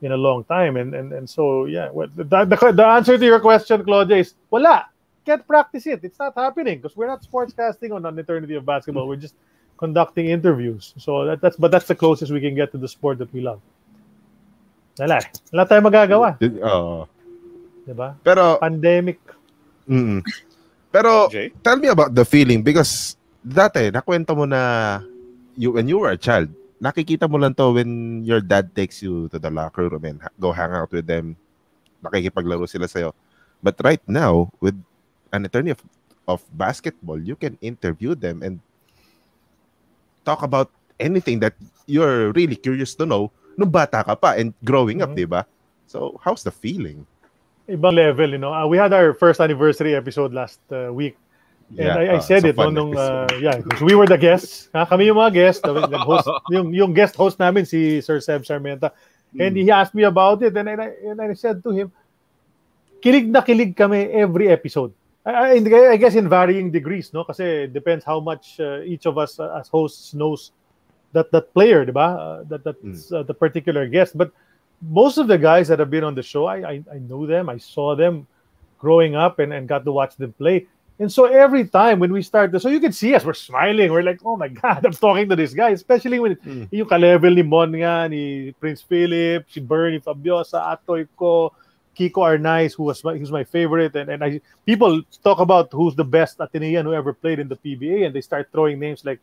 in a long time, and so yeah. Well, the answer to your question, Claudia, is wala. Can't practice it. It's not happening because we're not sportscasting on an eternity of basketball. We're just conducting interviews. So that's the closest we can get to the sport that we love. Wala tayong magagawa. Diba? Pero pandemic. Pero Jay? Tell me about the feeling, because dati nakwento mo na when you were a child, nakikita mo lang to when your dad takes you to the locker room and go hang out with them. Nakikipaglaro sila sa'yo. But right now, with an eternity of basketball, you can interview them and talk about anything that you're really curious to know nung bata ka pa and growing up, diba? So, how's the feeling? Ibang level, you know. We had our first anniversary episode last week. And I said it nung we were the guests. Kami yung mga guests, yung guest host namin si Sir Seb Sarmenta. And he asked me about it, and I said to him, kilig na kilig kami every episode. I guess in varying degrees, no? Kasi it depends how much each of us as hosts knows that player, diba? That's the particular guest. But most of the guys that have been on the show, I know them. I saw them growing up and got to watch them play. And so every time when we start, so you can see us, we're smiling. We're like, oh my God, I'm talking to this guy. Especially when yung ka-level ni Mon nga, ni Prince Philip, si Bernie Fabiosa, Atoy Ko, Kiko Arnaiz, who's my favorite, and people talk about who's the best Atenean who ever played in the PBA, and they start throwing names like,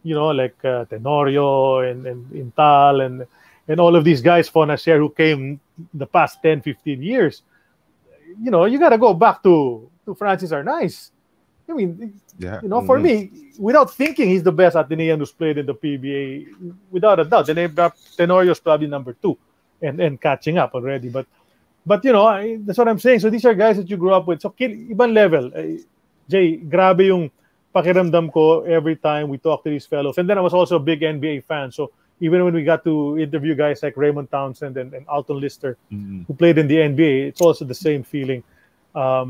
Tenorio and Intal and all of these guys, Fonacier, who came the past 10, 15 years. You got to go back to Francis Arnaiz. I mean, for me, without thinking, he's the best Atenean who's played in the PBA, without a doubt. And Tenorio's probably number 2 and catching up already. But that's what I'm saying. So these are guys that you grew up with. So ibang level. Jay, grabe yung pakiramdam ko every time we talk to these fellows. And then I was also a big NBA fan. So even when we got to interview guys like Raymond Townsend and Alton Lister, who played in the NBA, it's also the same feeling.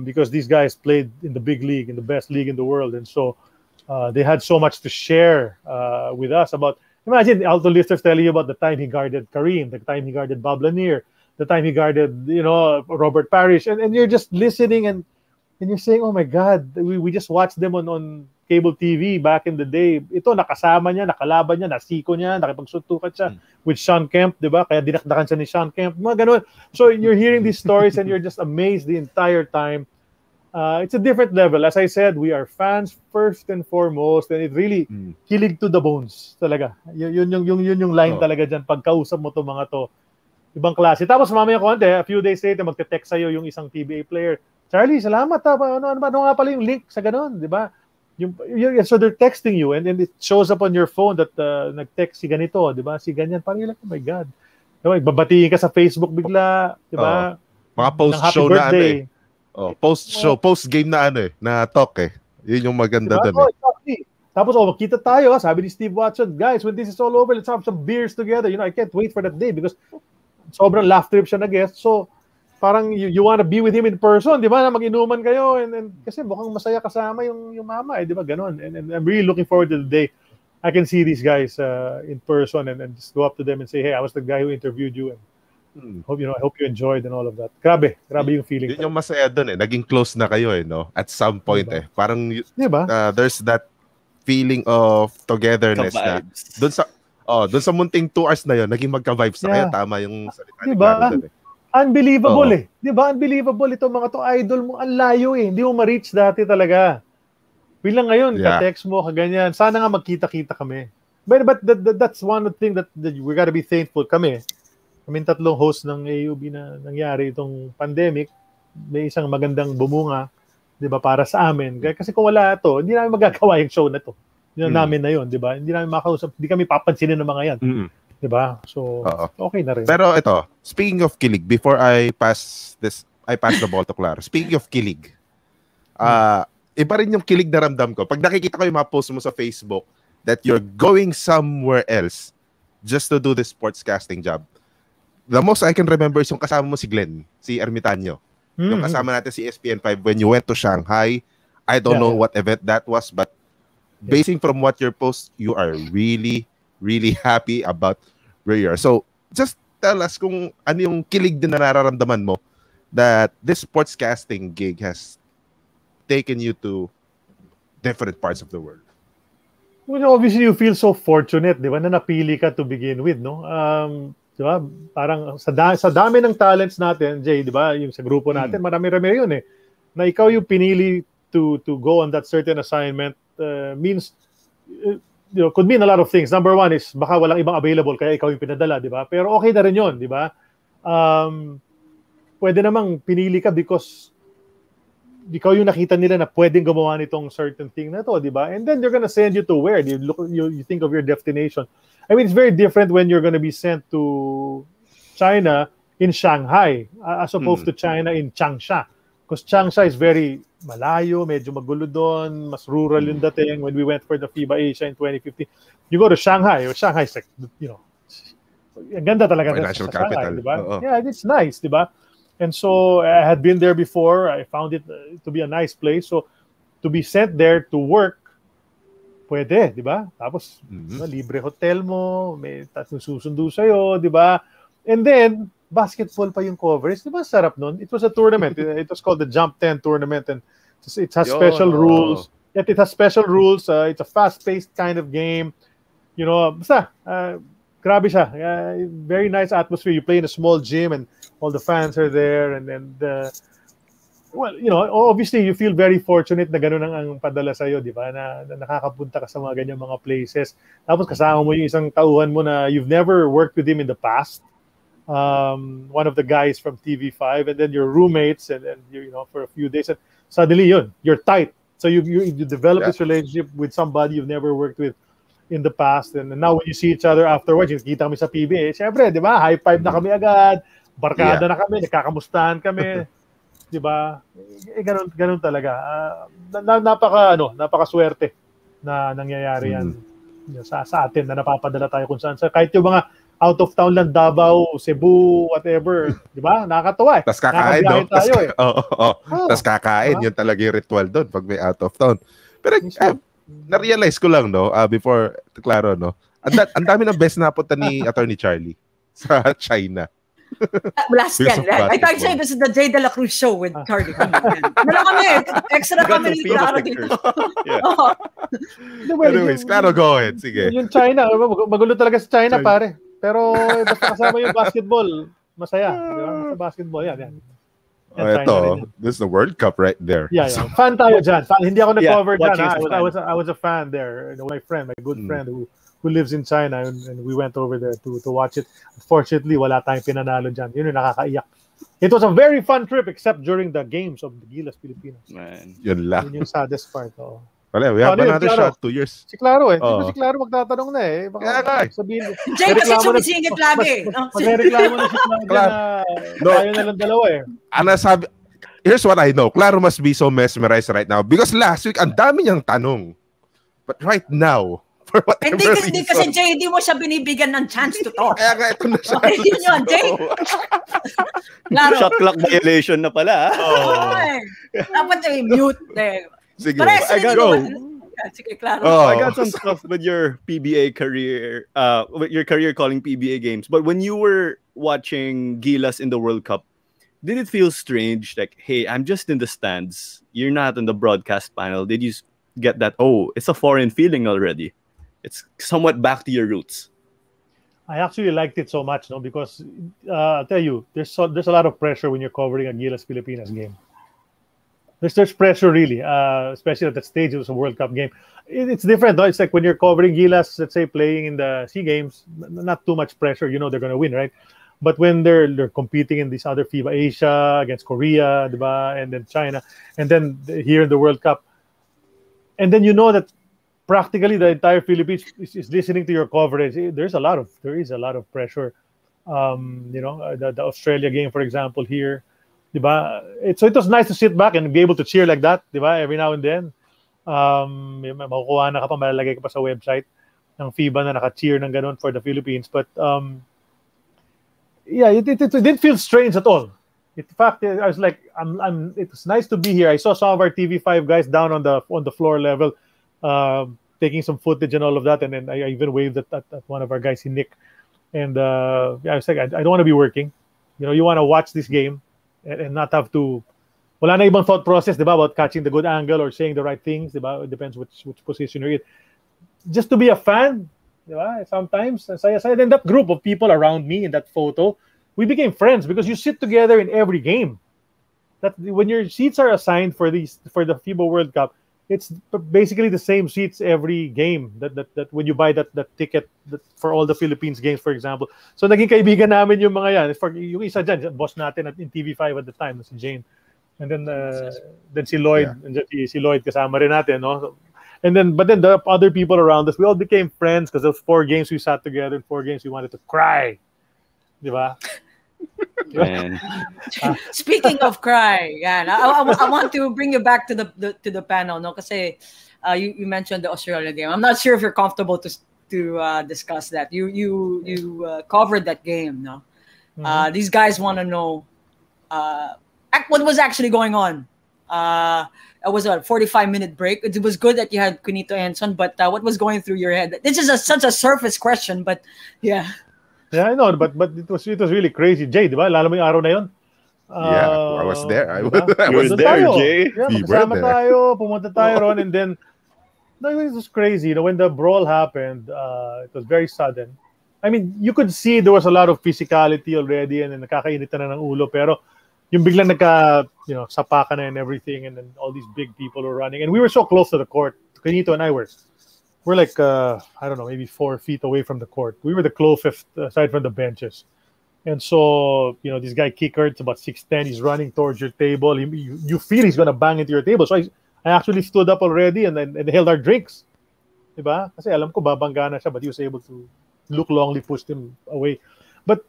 Because these guys played in the big league, in the best league in the world. And so they had so much to share with us about. Imagine Alton Lister's telling you about the time he guarded Kareem, the time he guarded Bob Lanier, the time he guarded, Robert Parrish. And you're just listening and you're saying, oh my God, we just watched them on cable TV back in the day. Ito, nakasama niya, nakalaban niya, nasiko niya, nakipagsuntukan siya with Sean Kemp, di ba? Kaya dinakdakan siya ni Sean Kemp, mga ganun. So you're hearing these stories and you're just amazed the entire time. It's a different level. As I said, we are fans first and foremost, and it really kilig to the bones talaga. Yun yung line talaga dyan. Pagkausap mo to mga to, ibang klase. Tapos mamaya konti, a few days later, magte-text sa'yo yung isang PBA player. Charlie, salamat ha. Ano nga pala yung link sa ganun, di ba? So they're texting you and it shows up on your phone that nag-text si ganito, di ba? Si ganyan. Parang you're like, oh my God. Diba? Babatiin ka sa Facebook bigla, di ba? Mga post-show na post-show, post-game na na talk Yun yung maganda doon. Exactly. Tapos, magkita tayo. Sabi ni Steve Watson, guys, when this is all over, let's have some beers together. I can't wait for that day because sobrang laugh trip siya na guest. So, parang you want to be with him in person, di ba? Na mag-inuman kayo and kasi mukhang masaya kasama yung mama, di ba? Ganon. And I'm really looking forward to the day I can see these guys in person and just go up to them and say, hey, I was the guy who interviewed you and I hope you enjoyed and all of that. Grabe yung feeling. Yun yung masaya doon Naging close na kayo no? At some point diba? Parang diba? There's that feeling of togetherness na doon sa munting 2 hours na yun, naging magka-vibes na kayo. Tama yung salita ni Claro doon Unbelievable Di ba? Unbelievable itong mga to. Idol mo, ang layo Hindi mo ma-reach dati talaga. Bilang ngayon, ka-text mo, kaganyan. Sana nga magkita-kita kami. But that's one of the things that we gotta be thankful kami. Kaming 3 hosts ng AUB na nangyari itong pandemic. May isang magandang bumunga, di ba, para sa amin. Kasi kung wala ito, hindi namin magagawa yung show na to. Hindi namin na yun, di ba? Hindi namin makausap, hindi kami papansinin ng mga yan. Diba? So, okay na rin. Pero ito, speaking of kilig, before I pass the ball to Claro. Speaking of kilig, iba rin yung kilig na ramdam ko. Pag nakikita ko yung mga post mo sa Facebook that you're going somewhere else just to do this sportscasting job, the most I can remember is yung kasama mo si Glenn, si Ermitanyo. Yung kasama natin si ESPN5 when you went to Shanghai. I don't know what event that was, but basing from what your post, you are really, really happy about where you are. So, just tell us kung ano yung kilig din na nararamdaman mo that this sportscasting gig has taken you to different parts of the world. Well, obviously, you feel so fortunate, di ba, na napili ka to begin with, no? Di ba? Parang sa dami ng talents natin, Jay, di ba, yung sa grupo natin, marami-rami yun na ikaw yung pinili to go on that certain assignment means could mean a lot of things. Number one is baka walang ibang available kaya ikaw yung pinadala, di ba? Pero okay na rin yun, di ba? Pwede namang pinili ka because ikaw yung nakita nila na pwedeng gumawa nitong certain thing na to, di ba? And then they're gonna send you to where? You think of your destination. I mean, it's very different when you're gonna be sent to China in Shanghai as opposed to China in Changsha. Because Changsha is very malayo, medyo magulo doon, mas rural yung dating when we went for the FIBA Asia in 2015. You go to Shanghai, Shanghai is like, ang ganda talaga financial sa Shanghai, capital. Diba? Yeah, it's nice, di ba? And so I had been there before. I found it to be a nice place. So to be sent there to work, pwede, di ba? Tapos libre hotel mo, may susundo sa'yo, di ba? And then basketball pa yung coverage. Di ba sarap nun? It was a tournament. It was called the Jump 10 tournament and it has special rules. It has special rules. It's a fast-paced kind of game. Basta, grabe siya. Very nice atmosphere. You play in a small gym and all the fans are there. And then, well, you know, obviously you feel very fortunate na gano'n ang padala sa'yo, di ba? Na nakakapunta ka sa mga ganyan mga places. Tapos kasama mo yung isang tauhan mo na you've never worked with him in the past. One of the guys from TV5, and then your roommates, and then you know, for a few days, and suddenly you're tight. So you develop this relationship with somebody you've never worked with in the past, and now when you see each other afterwards, yung kita kami sa PBA, syempre, di ba, high five na kami agad, barkada na kami, nagkakamustahan kami, di ba? Ganun talaga. Napaka-swerte na nangyayari yan sa atin na napapadala tayo kung saan. Kahit yung mga out of town lang, Davao, Cebu, whatever, di ba? Nakakatuwa eh. Tapos kakain, no? Tayo eh. Tapos kakain, yun talaga yung ritual doon pag may out of town. Pero na-realize ko lang, no, before, Claro, no, ang dami ng best napunta ni Attorney Charlie sa China. Last yan. I thought you said this is the Jay De La Cruz show with Charlie. Wala kami. Extra kami ni Claro dito. Anyways, Claro, go ahead. Sige. Yung China, magulo talaga sa China, pare. Pero basta kasama yung basketball, masaya. Diba? Sa basketball, yan. Ito, this is the World Cup right there. Yeah. Fan tayo dyan. Hindi ako na-cover dyan. I was a fan there. My friend, my good friend who lives in China, and we went over there to watch it. Unfortunately, wala tayong pinanalo dyan. Yun yung nakakaiyak. It was a very fun trip except during the games of the Gilas Pilipinas. Man. Yun lang. Yun yung saddest part. Wala, we have another shot, 2 years. Si Claro eh. Si Claro magtatanong na eh. Baka sabihin. Jay kasi sumisingit lagi. Magreklamo na si Claudia na tayo na lang dalawa eh. Here's what I know. Claro must be so mesmerized right now because last week, ang dami niyang tanong. But right now, for whatever reason. Hindi kasi Jay, hindi mo siya binibigyan ng chance to talk. Kaya nga, ito na siya. Yun yun, Jay. Claro. Shot clock violation na pala. Dapat mute. Sige, I got Sige, Claro. I got some stuff with your PBA career, with your career calling PBA games. But when you were watching Gilas in the World Cup, did it feel strange? Like, hey, I'm just in the stands. You're not in the broadcast panel. Did you get that? Oh, it's a foreign feeling already. It's somewhat back to your roots. I actually liked it so much, no, because I'll tell you, there's a lot of pressure when you're covering a Gilas Pilipinas game. There's pressure really, especially at that stage. It was a World Cup game. It's different, though. It's like when you're covering Gilas, let's say playing in the SEA Games, not too much pressure. You know they're going to win, right? But when they're competing in these other FIBA Asia against Korea, diba? And then China, and then here in the World Cup, and then you know that practically the entire Philippines is listening to your coverage. There is a lot of pressure. You know, the Australia game, for example, here. Diba? So it was nice to sit back and be able to cheer like that, diba? Every now and then. Makukuha na ka pa, malalagay ka pa sa website ng FIBA na naka-cheer ng ganun for the Philippines. But yeah, it didn't feel strange at all. In fact, I was like, it was nice to be here. I saw some of our TV5 guys down on the floor level, taking some footage and all of that. And then I even waved at one of our guys, Nick. And yeah, I was like, I don't want to be working. You know, you want to watch this game and not have to. Wala na ibang thought process, diba, about catching the good angle or saying the right things, diba? It depends which position you're in. Just to be a fan, diba? Sometimes, and then that group of people around me in that photo, we became friends because you sit together in every game. That when your seats are assigned for the FIBA World Cup, it's basically the same seats every game. That when you buy that ticket for all the Philippines games, for example. So naging kaibigan namin yung mga yan. For yung isa dyan, boss natin in TV5 at the time, si Jane. And then si Lloyd, and si Lloyd kasama rin natin, no? But then the other people around us, we all became friends because those 4 games we sat together, 4 games we wanted to cry. Diba? Man. Speaking of cry, yeah, I want to bring you back to the panel, no? Kasi you mentioned the Australia game. I'm not sure if you're comfortable to discuss that. You covered that game, no? Mm-hmm. These guys want to know what was actually going on. It was a 45-minute break. It was good that you had Cunito Enson, but what was going through your head? This is such a surface question, but yeah. Yeah, I know, but it was really crazy. Jay, di ba? Lalo mo yung araw na yun? Yeah, I was there. I was there, tayo. Jay. Yeah, magkasama tayo, pumunta tayo ron, and then it was crazy. You know, when the brawl happened, it was very sudden. I mean, you could see there was a lot of physicality already and nakakainit na ng ulo. Pero yung biglang sapakan na and everything, and then all these big people were running. And we were so close to the court. Canito and I we're like, I don't know, maybe 4 feet away from the court. We were the closest aside from the benches. And so, this guy kicker, it's about 6'10", he's running towards your table. You feel he's going to bang into your table. So I actually stood up already and held our drinks. Diba? Kasi alam ko babangga na siya, but he was able to look longly, pushed him away. But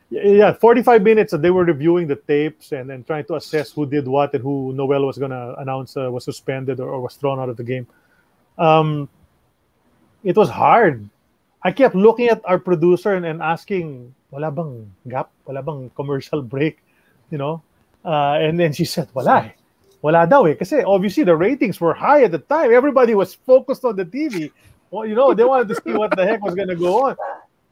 yeah, 45 minutes they were reviewing the tapes and trying to assess who did what and who Noel was going to announce was suspended or was thrown out of the game. It was hard. I kept looking at our producer and asking, wala bang gap? Wala bang commercial break? And then she said, wala daw eh. Kasi obviously the ratings were high at the time. Everybody was focused on the TV. Well, they wanted to see what the heck was going to go on.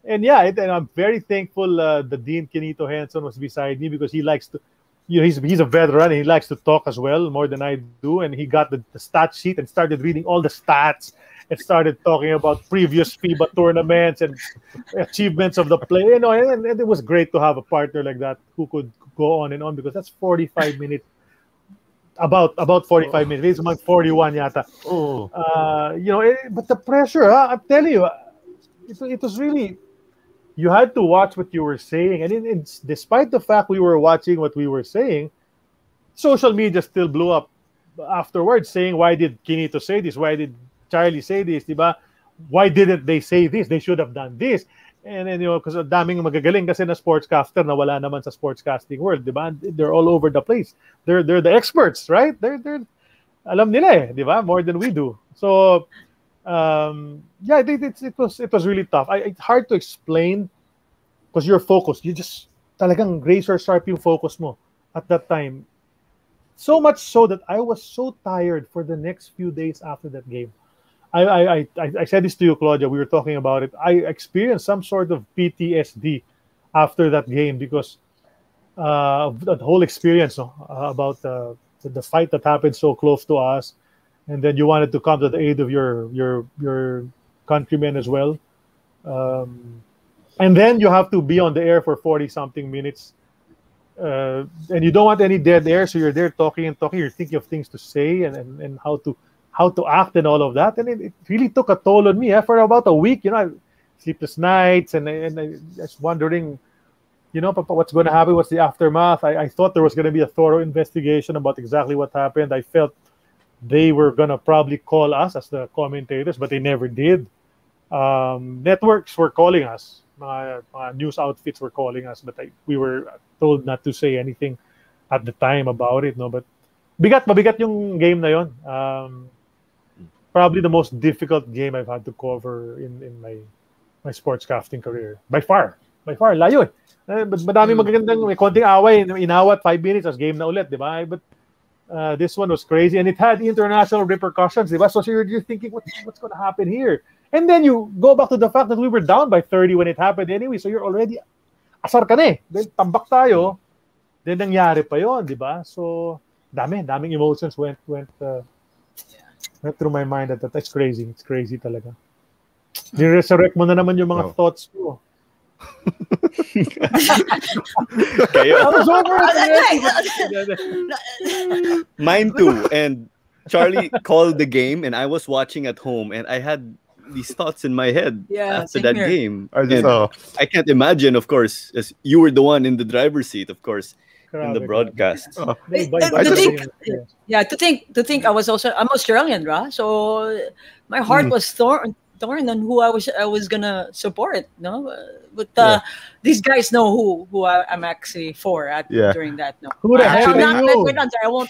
And yeah, and I'm very thankful the Dean Kenito Henson was beside me because he likes to, he's a veteran and he likes to talk as well, more than I do. And he got the stat sheet and started reading all the stats and started talking about previous FIBA tournaments and achievements of the play. And it was great to have a partner like that who could go on and on because that's 45 minutes. About 45 minutes. It's like 41 yata. But the pressure, I'm telling you, it was really, you had to watch what you were saying. And despite the fact we were watching what we were saying, social media still blew up afterwards saying, why did Kinito say this? Why did Charlie say this? Diba? Why didn't they say this? They should have done this. And then, because daming magagaling kasi na sportscaster na wala naman sa sportscasting world, diba? They're all over the place. They're the experts, right? They're alam nila eh, diba? More than we do. So, yeah, I think it was really tough. It's hard to explain because you're focused. You just talagang razor sharp yung focus mo at that time. So much so that I was so tired for the next few days after that game. I said this to you, Claudia. We were talking about it. I experienced some sort of PTSD after that game because of that whole experience about the fight that happened so close to us, and then you wanted to come to the aid of your countrymen as well, and then you have to be on the air for 40-something minutes, and you don't want any dead air, so you're there talking. You're thinking of things to say and how to act and all of that, and it really took a toll on me for about a week. Sleepless nights, and I was wondering, what's going to happen? What's the aftermath? I thought there was going to be a thorough investigation about exactly what happened. I felt they were going to probably call us as the commentators, but they never did. Networks were calling us. News outfits were calling us, but we were told not to say anything at the time about it. But mabigat yung game na yon. Probably the most difficult game I've had to cover in my sportscasting career. By far. Layo eh. Madami magagandang, may konting away, inawat 5 minutes, as game na ulit, di ba? But this one was crazy, and it had international repercussions, di ba? So you're thinking, what's going to happen here? And then you go back to the fact that we were down by 30 when it happened anyway, so you're already, asar ka na eh. Then tambak tayo, then nangyari pa yon, di ba? So, daming emotions went through my mind. That's crazy. It's crazy talaga. Ni-resurrect mo na naman yung mga thoughts ko. Mine too. And Charlie called the game, and I was watching at home, and I had these thoughts in my head after that game. I can't imagine, of course, as you were the one in the driver's seat, of course, in the broadcast. To think I'm Australian, right? So my heart was torn on who I was gonna support, no? But these guys know who I'm actually for during that. No, who the hell I won't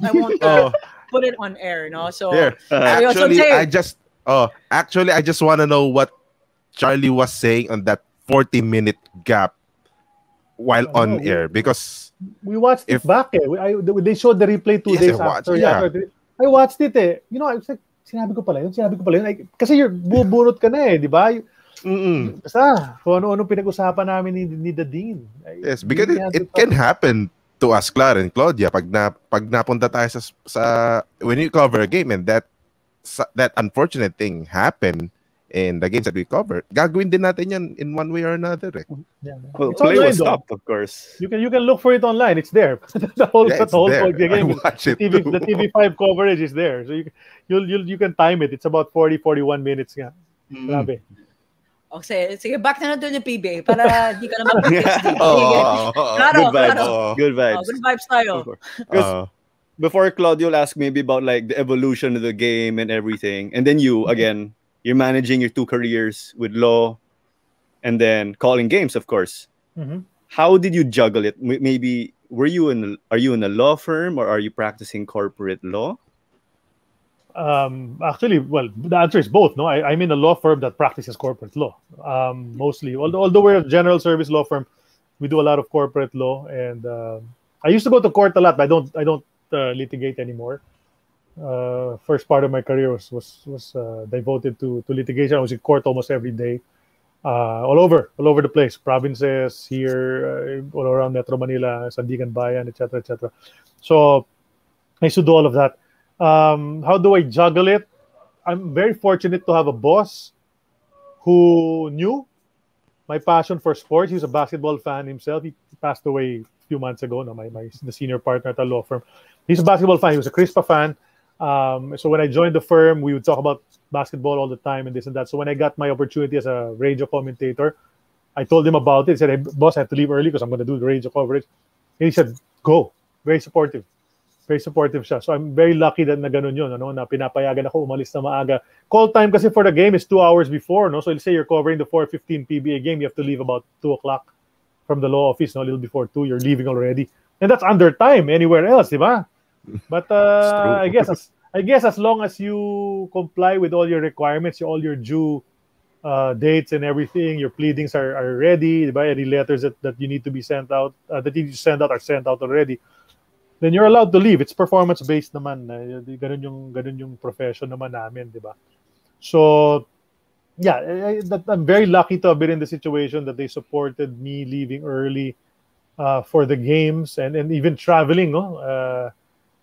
put it on air, no. So I just want to know what Charlie was saying on that 40-minute gap while on air, because we watched it back. They showed the replay 2 days after. I watched it. I was like, sinabi ko pala yun. Kasi you're bubunot ka na di ba? Basta, kung ano-ano pinag-usapan namin ni the Dean. Yes, because it can happen to us, Claro and Claudia, pag napunta tayo sa when you cover a game and that unfortunate thing happened, in the games that we cover, gagawin din natin yan in one way or another. Yeah. Well, play was stopped, of course. You can look for it online. It's there. the whole game. The TV5 coverage is there. So you can time it. It's about 40-41 minutes nga. Grabe. Okay, sige, back na natin yung PBA para di ka na mag-PhD. Good vibes. Good vibes tayo. Because before Claudio will ask maybe about like the evolution of the game and everything, and then you again, you're managing your two careers with law, and then calling games, of course. How did you juggle it? Maybe are you in a law firm or are you practicing corporate law? Actually, well, the answer is both. No, I'm in a law firm that practices corporate law, mostly. Although we're a general service law firm, we do a lot of corporate law. And I used to go to court a lot, but I don't litigate anymore. First part of my career was devoted to litigation. I was in court almost every day, all over the place, provinces here, all around Metro Manila, Sandigan Bayan, etc., etc. So I used to do all of that. How do I juggle it? I'm very fortunate to have a boss who knew my passion for sports. He was a basketball fan himself. He passed away a few months ago. No, the senior partner at a law firm. He's a basketball fan. He was a Crispa fan. So when I joined the firm, we would talk about basketball all the time and this and that. So when I got my opportunity as a radio commentator, I told him about it. He said, "Hey, boss, I have to leave early because I'm going to do the radio coverage." And he said, "Go." Very supportive. Very supportive siya. So I'm very lucky that na ganun yun, na pinapayagan ako umalis na maaga. Call time kasi for the game is 2 hours before, no? So let's say you're covering the 4:15 PBA game, you have to leave about 2 o'clock from the law office, no? A little before 2, you're leaving already. And that's under time anywhere else, di ba? But I guess as long as you comply with all your requirements, all your due dates and everything, your pleadings are ready, di ba? Any letters that you need to be sent out, that you need to send out are sent out already. Then you're allowed to leave. It's performance-based naman. Ganun yung profession naman namin, di ba? So, yeah, I'm very lucky to have been in the situation that they supported me leaving early for the games and even traveling, no?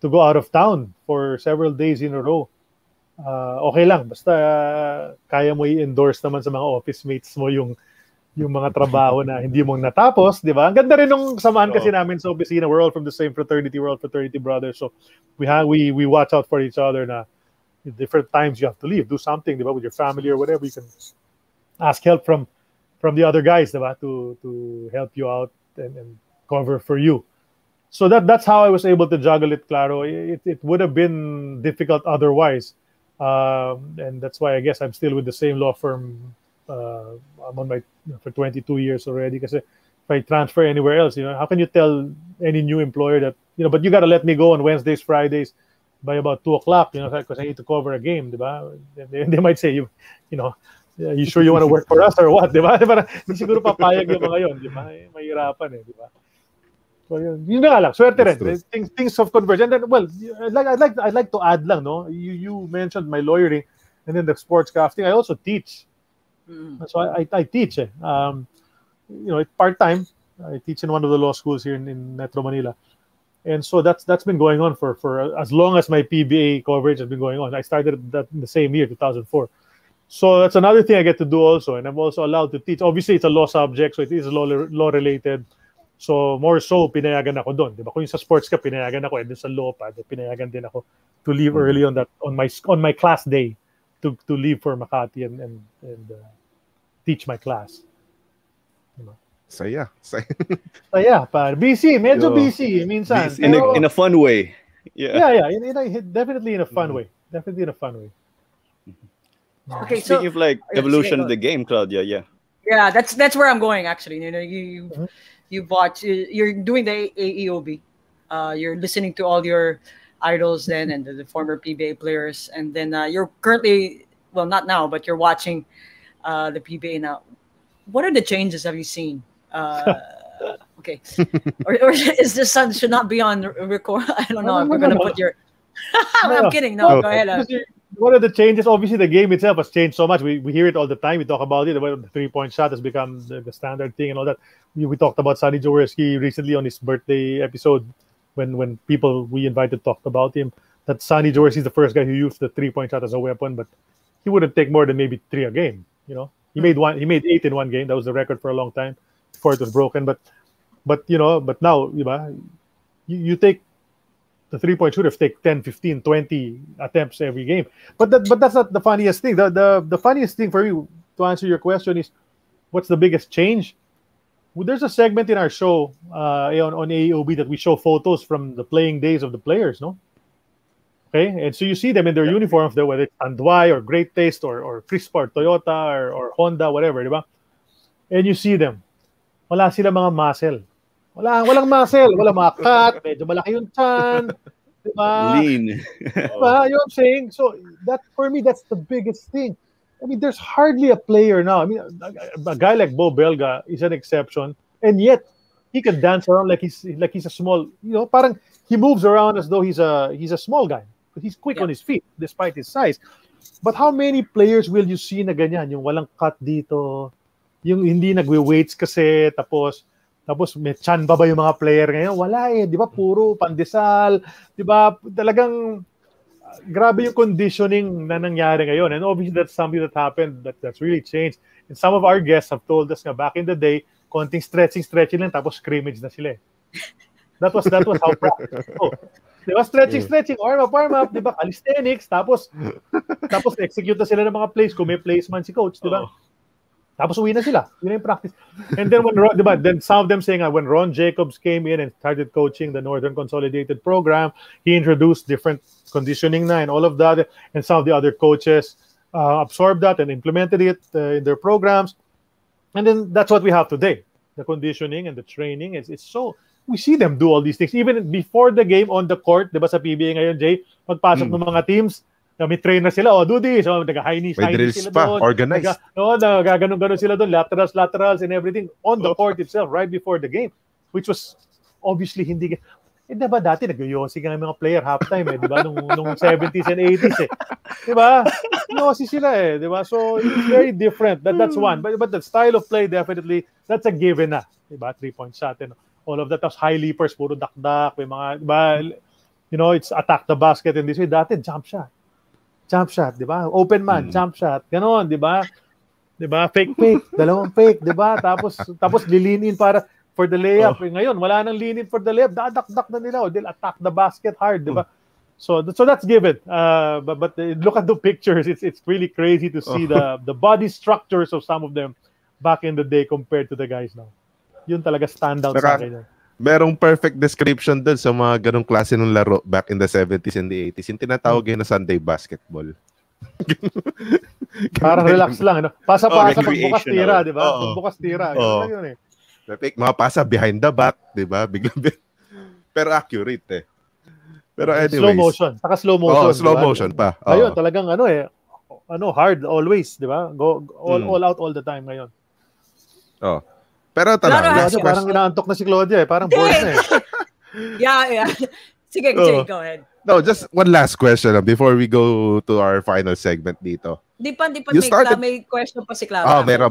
To go out of town for several days in a row. Okay lang. Basta kaya mo i-endorse naman sa mga office mates mo yung mga trabaho na hindi mo natapos, di ba? Ang ganda rin nung samahan kasi namin sa opisina. We're all from the same fraternity. We're all fraternity brothers. So we watch out for each other na different times you have to leave. Do something, di ba? With your family or whatever. You can ask help from the other guys, di ba? To help you out and cover for you. So that's how I was able to juggle it, Claro. It would have been difficult otherwise. And that's why I guess I'm still with the same law firm. I'm on for 22 years already. Because if I transfer anywhere else, how can you tell any new employer that, but you got to let me go on Wednesdays, Fridays by about 2 o'clock, because I need to cover a game, diba? They might say, you sure you want to work for us or what, diba? Hindi siguro papayag yung mga yun, diba? Mahirapan diba? So yun nga lang, swerte rin. Things of conversion. And then, well, I'd like to add lang, no? You mentioned my lawyering and then the sportscasting. I also teach. So I teach. Part-time. I teach in one of the law schools here in Metro Manila. And so that's been going on for as long as my PBA coverage has been going on. I started that in the same year, 2004. So that's another thing I get to do also. And I'm also allowed to teach. Obviously, it's a law subject, so it is law-related. So more so, pinayagan ako doon. Diba? Kung yung sa sports ka, pinayagan ako. And sa law pa, pinayagan din ako to leave early on my class day to leave for Makati and teach my class. Saya. Saya, par. Busy. Medyo busy. Minsan. In a fun way. Yeah. Definitely in a fun way. Okay, speaking of like evolution of the game, Claudia, yeah, that's where I'm going actually. You watch, you're doing the AEOB. You're listening to all your idols then and the former PBA players, and then you're currently, well, not now, but you're watching the PBA now. What are the changes have you seen? Okay, or is this son should not be on record? I don't know. We're gonna put your. I'm kidding. No, go ahead. What are the changes? Obviously, the game itself has changed so much. We hear it all the time. We talk about it. The 3-point shot has become the standard thing and all that. We talked about Sonny Jaworski recently on his birthday episode when people we invited talked about him. That Sonny Jaworski is the first guy who used the 3-point shot as a weapon. But he wouldn't take more than maybe 3 a game. You know, he made 8 in one game. That was the record for a long time before it was broken. But now, you take the 3-point shooters take 10, 15, 20 attempts every game. But that's not the funniest thing. The funniest thing for you, to answer your question, is what's the biggest change? Well, there's a segment in our show on AEOB that we show photos from the playing days of the players, no? Okay, and so you see them in their uniforms, whether it's Andwai or Great Taste or Crispa or Toyota or Honda, whatever, di ba? And you see them. Wala sila mga muscle. Walang muscle, walang mga cut, medyo malaki yung chan, di ba? Lean. Diba? You know what I'm saying? So that, for me, that's the biggest thing. I mean, there's hardly a player now. I mean, a guy like Bo Belga is an exception, and yet he can dance around like he's a small, parang he moves around as though he's a small guy. But he's quick on his feet despite his size. But how many players will you see na ganyan? Yung walang cut dito, yung hindi nagwe-weights kasi, tapos may chan ba yung mga player ngayon? Wala eh, di ba? Puro pandesal, di ba? Talagang grabe yung conditioning na nangyari ngayon. And obviously that's something that happened that's really changed. And some of our guests have told us na back in the day, konting stretching lang, tapos scrimmage na sila eh. That was how practice. Oh, di ba? Stretching, arm up, di ba? Calisthenics, tapos execute na sila ng mga plays kung may plays man si coach, di ba? Tapos uwi na sila. Yun yung practice. And then then some of them saying when Ron Jacobs came in and started coaching the Northern Consolidated program, he introduced different conditioning na and all of that. And some of the other coaches absorbed that and implemented it in their programs. And then that's what we have today. The conditioning and the training. It's so, we see them do all these things. Even before the game on the court, di ba sa PBA ngayon, Jay, pagpasok ng mga teams, may trainer sila, do this, nag-high knees sila doon. Organized. Nagaganon sila doon, laterals and everything on the court itself right before the game, which was obviously hindi. Diba dati nag-yosi nga mga player halftime di ba? Nung 70s and 80s Di ba? Yosi sila di ba? So it's very different. That's one. But the style of play, definitely, that's a given na. Di ba? 3-point shot and all of that. Tapos high leapers, puro dakdak, may mga, di ba? It's attack the basket in this way. Dati, jump shot, di ba? Open man, jump shot. Ganon, di ba? Di ba? Fake, dalawang fake, di ba? Tapos lilinin for the layup. Ngayon, wala nang linin for the layup. Dadakdak na nila. They'll attack the basket hard, di ba? So that's given. But look at the pictures. It's really crazy to see the body structures of some of them back in the day compared to the guys now. Yun talaga standout sa akin. Merong perfect description dun sa mga ganong klase ng laro back in the 70s and the 80s. Yung tinatawag na Sunday basketball. Parang relax lang. Pasa-pasa pagbukas tira, di ba? Pagbukas tira. Yun Mga pasa behind the back, di ba? Pero accurate Pero anyways. Slow motion. Saka slow motion. Slow motion pa. Ayun, talagang hard always, di ba? Go all out all the time ngayon. Pero Claro, parang inaantok na si Claudia parang bored na Yeah. Sige, Jay, go ahead. No, just one last question before we go to our final segment dito. Di pa may question pa si Claro. Meron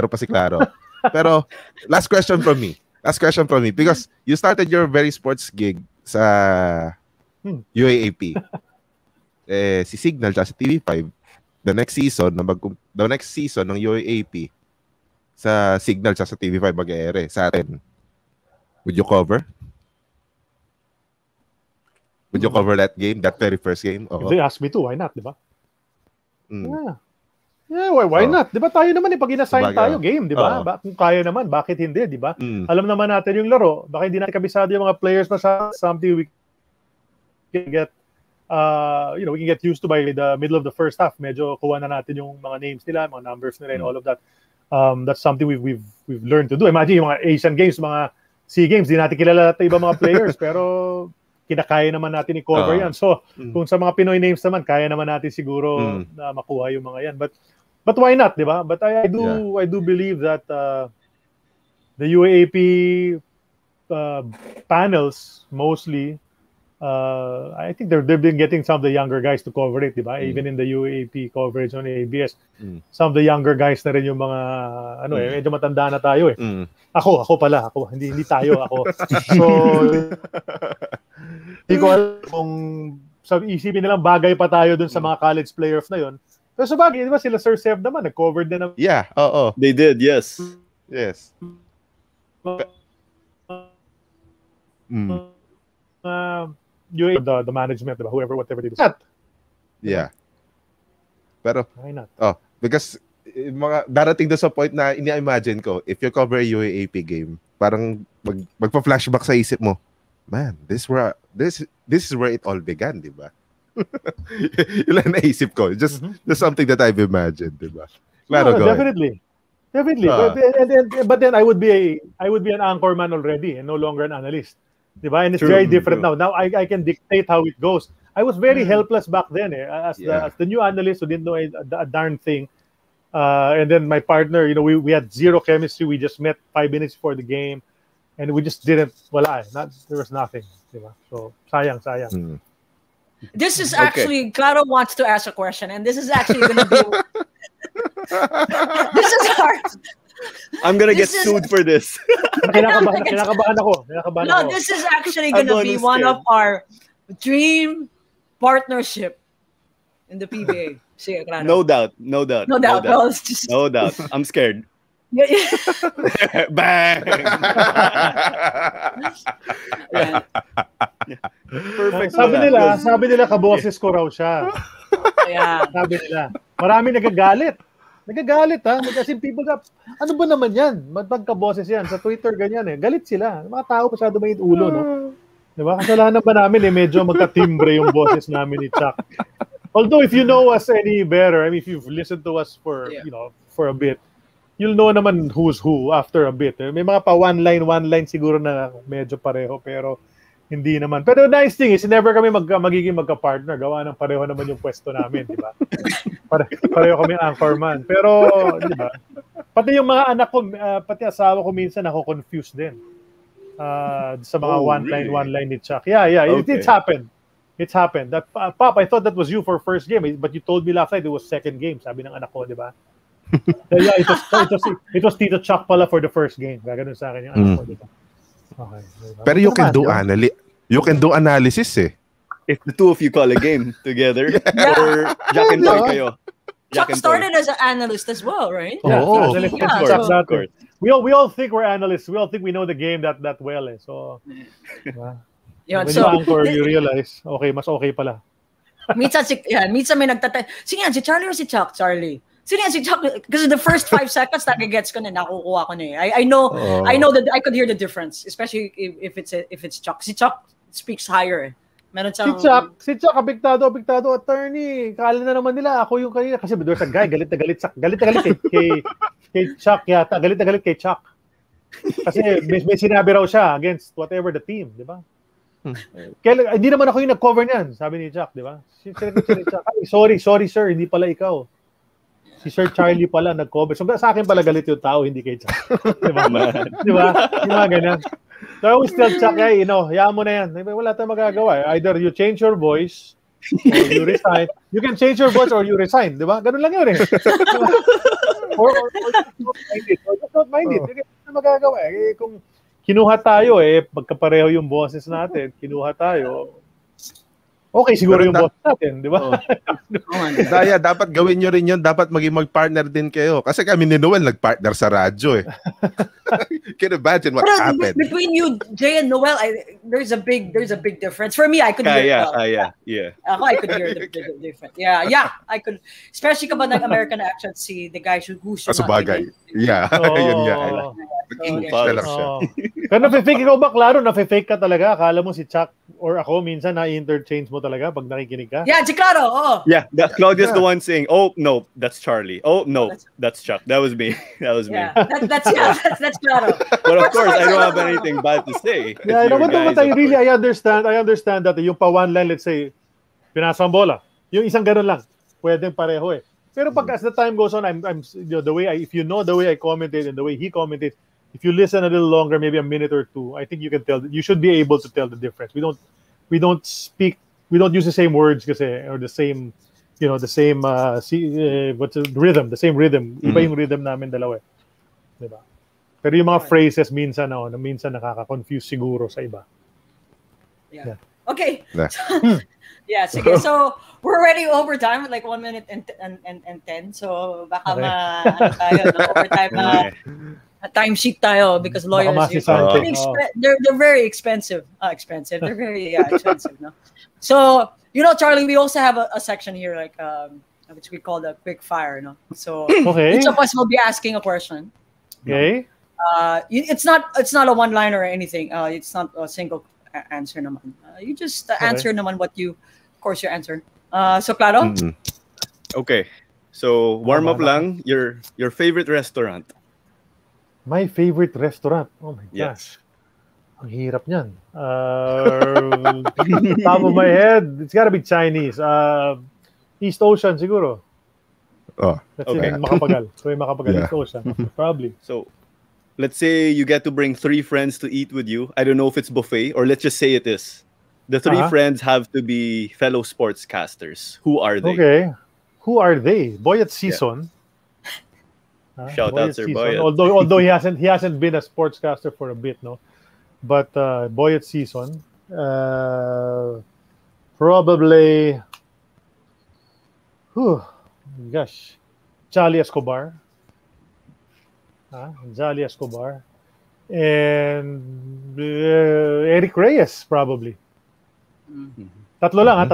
pa si Claro. Pero last question from me because you started your very sports gig sa UAAP. Si Signal at sa TV5 the next season ng UAAP sa Signal sa TV5 mag-e-ere sa atin. Would you cover? Would you cover that game, that very first game? If they ask me to, why not, di ba? Yeah, why not? Di ba tayo naman pag in-assign tayo game, di ba? Kung kaya naman, bakit hindi, di ba? Alam naman natin yung laro. Baka hindi natin kabisado yung mga players na something we can get we can get used to by the middle of the first half. Medyo kuha na natin yung mga names nila, mga numbers nila, and all of that. That's something we've learned to do. Imagine yung mga Asian Games, mga SEA Games, di natin kilala natin ibang mga players, pero kinakaya naman natin i-cover yan. So, kung sa mga Pinoy names naman, kaya naman natin siguro na makuha yung mga yan. But why not, di ba? But I do believe that the UAAP panels mostly, I think they've been getting some of the younger guys to cover it, di ba? Even in the UAAP coverage on ABS, some of the younger guys na rin yung mga medyo matanda na tayo Ako pala, hindi tayo, ako. So hindi ko alam kung isipin nilang bagay pa tayo dun sa mga college players na yon. Pero sa bagay, di ba sila Sir Seb naman, nag-cover din naman. Yeah, oo. They did, yes. Yes. The management, diba? Whoever, whatever they do. Yeah. Pero, why not? Because mga darating doon sa point na ini-imagine ko, if you cover a UAAP game, parang magpa-flashback sa isip mo, man, this is where it all began, di ba? Yun lang naisip ko. Just something that I've imagined, di ba? Claro, no, definitely. But then I would be an anchorman already and no longer an analyst. Diba? And it's very different now. Now I can dictate how it goes. I was very helpless back then as the new analyst who didn't know a darn thing. And then my partner, we had zero chemistry. We just met 5 minutes before the game and we just didn't, there was nothing. Diba? So sayang. This is actually, Claro wants to ask a question, and this is actually going to be... This is hard. I'm going to get sued for this. Kinakabahan ako. No, this is actually going to be one of our dream partnership in the PBA. Sige, Claro. No doubt. Well, it's just... No doubt. I'm scared. Bang! Yeah. Perfect. Sabi nila kaboses ko raw siya. Yeah. Sabi nila. Marami nagagalit. Kasi people ano ba naman yan? Magkaboses yan. Sa Twitter ganyan eh. Galit sila. Mga tao masyado may ulo, no? Diba? Kasalanan ba namin medyo magkatimbre yung boses namin ni Chuck. Although if you know us any better, I mean if you've listened to us for for a bit, you'll know naman who's who after a bit. May mga pa one line siguro na medyo pareho pero hindi naman. Pero nice thing is never kami magiging magka-partner. Gawa ng pareho naman yung pwesto namin, di ba? Pareho kami anchorman. Pero, di ba? Pati yung mga anak ko, pati asawa ko minsan ako-confused din. Sa mga one line ni Chuck. Yeah. Okay. It's happened. That, Pop, I thought that was you for first game, but you told me last night it was second game, sabi ng anak ko, di ba? Yeah, it was Tito Chuck pala for the first game. Gaganon sa akin yung anak ko, di ba? Okay. Pero you can do analysis eh. If the two of you call a game together, or Jack and Toy kayo. Chuck started as an analyst as well, right? Of course. We all think we're analysts. We all think we know the game that well eh. So, when you anchor, you realize, mas okay pala. Minsan may nagtatay. Sige yan, si Charlie or si Chuck? Charlie. Sino yan si Chuck? Because the first 5 seconds nagigets ko na, nakukuha ko na eh. I know that I could hear the difference, especially if it's Chuck. Si Chuck speaks higher eh. Meron siyang... Si Chuck, abiktado attorney. Kala na naman nila ako yung kanina kasi there's a guy galit na galit kay Chuck yata. Galit na galit kay Chuck. Kasi may sinabi raw siya against whatever the team, di ba? Kaya hindi naman ako yung nag-cover niyan, sabi ni Chuck, di ba? Sorry sir, hindi pala ikaw. Si Sir Charlie pala nag-cover. So sa akin pala galit yung tao, hindi kay Chuck. Diba? Yung mga ganyan. So I always tell Chuck, hayaan mo na yan. Wala tayong magagawa. Either you change your voice or you resign. You can change your voice or you resign. Diba? Ganun lang yun eh. Or don't mind it. Hindi na magagawa. Kung kinuha tayo pagkapareho yung boses natin, kinuha tayo, okay, siguro yung boss natin, di ba? Daya, dapat gawin nyo rin yun. Dapat maging mag-partner din kayo. Kasi kami ni Noel nag-partner sa radyo eh. Can you imagine what happened? Between you, Jay and Noel, there's a big difference. For me, I could hear I could hear the difference. Yeah, I could. Especially kapag nag-American accent si the guy who's sa bagay. Yeah, yun nga. English na lang siya. Pero nafe-fake ikaw ba, Claro? Nafe-fake ka talaga? Akala mo si Chuck or ako minsan na-interchange mo talaga pag nakikinig ka? Yeah, si Claro. Oh. Yeah, Claudia's the one saying, "Oh no, that's Charlie. Oh no, that's Chuck. That was me. That was me." Yeah, that's Claro. But of course, I don't have anything bad to say. Yeah, but I understand that yung pa one line, let's say, pinasa ang bola. Yung isang ganun lang, pwedeng pareho eh. Pero pag as the time goes on, I'm the way if you know the way I commented and the way he commented, if you listen a little longer, maybe a minute or two, I think you can tell. You should be able to tell the difference. We don't use the same words kasi or the same rhythm, the same rhythm. Iba yung rhythm namin dalawa. Diba? Pero yung mga phrases minsan nakaka-confuse siguro sa iba. Yeah. Okay. Nah. Yeah, sige. So, we're already over time, like 1 minute and 10. So, baka ano tayo, no? Overtime a timesheet tayo because lawyers they're very expensive. Expensive. They're very expensive, no? So, Charlie, we also have a section here like which we call the quick fire, no? So each of us will be asking a question. Okay. It's not a one-liner or anything. It's not a single answer naman. You just answer naman what you, of course, your answer. So Claro? Okay. So warm up lang. Your favorite restaurant. My favorite restaurant. Oh my gosh. Ang hirap niyan. Top of my head, it's gotta be Chinese. East Ocean siguro. Oh, that's in Makapagal. So in Makapagal, East Ocean, probably. So, let's say you get to bring 3 friends to eat with you. I don't know if it's buffet or let's just say it is. The 3 friends have to be fellow sportscasters. Who are they? Okay. Who are they? Boyet Season. Shout out to Boyet. Although he hasn't been a sportscaster for a bit, no. But Boyet Season, probably. Gosh, Jolly Escobar. Jolly Escobar. And Eric Reyes, probably. Tatlo lang.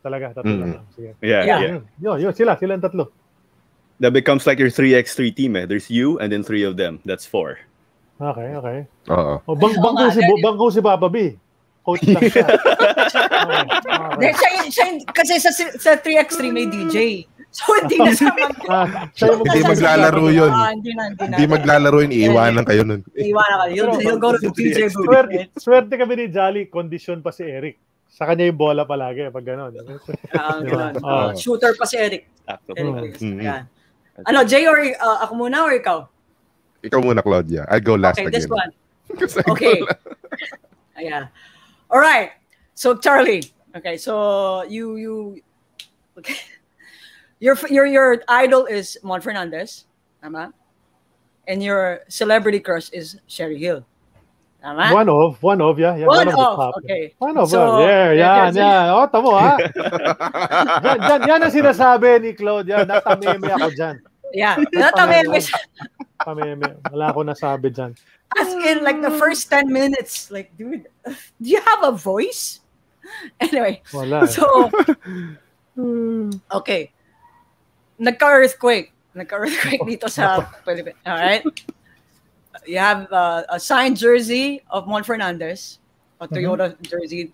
Talaga, tatlo lang. Sige. Yeah. Sila ang tatlo. That becomes like your 3x3 team. There's you and then 3 of them. That's 4. Okay. Oo. Bangko si Papa B. Coach lang siya. Kasi sa 3x3 may DJ. So hindi na sama. Hindi maglalaro yun. Hindi maglalaro yun. Iiwanan kayo nun. Iiwanan kayo. You'll go to the DJ booth. Swerte kami ni Jolly. Kondisyon pa si Eric. Sa kanya yung bola palagi pag gano'n. Shooter pa si Eric. Ano, Jay or ako muna or ikaw? Ikaw muna, Claudia. I'll go last again. Okay, this one. Okay. Yeah. All right. So Charlie. Okay. So you. Okay. Your idol is Mon Fernandez, tama? And your celebrity crush is Sherry Hill, tama? One of, yeah. One of, okay. One of, yeah. Oh, tamo ha. Yan ang sinasabi ni Claudia. Natameme ako dyan. Yeah, natameme. Wala ako nasabi dyan. As in, like, the first 10 minutes, like, dude, do you have a voice? Anyway, wala. So, okay. Nagka-earthquake dito sa Philippines. All right? You have a signed jersey of Mon Fernandez, a Toyota jersey,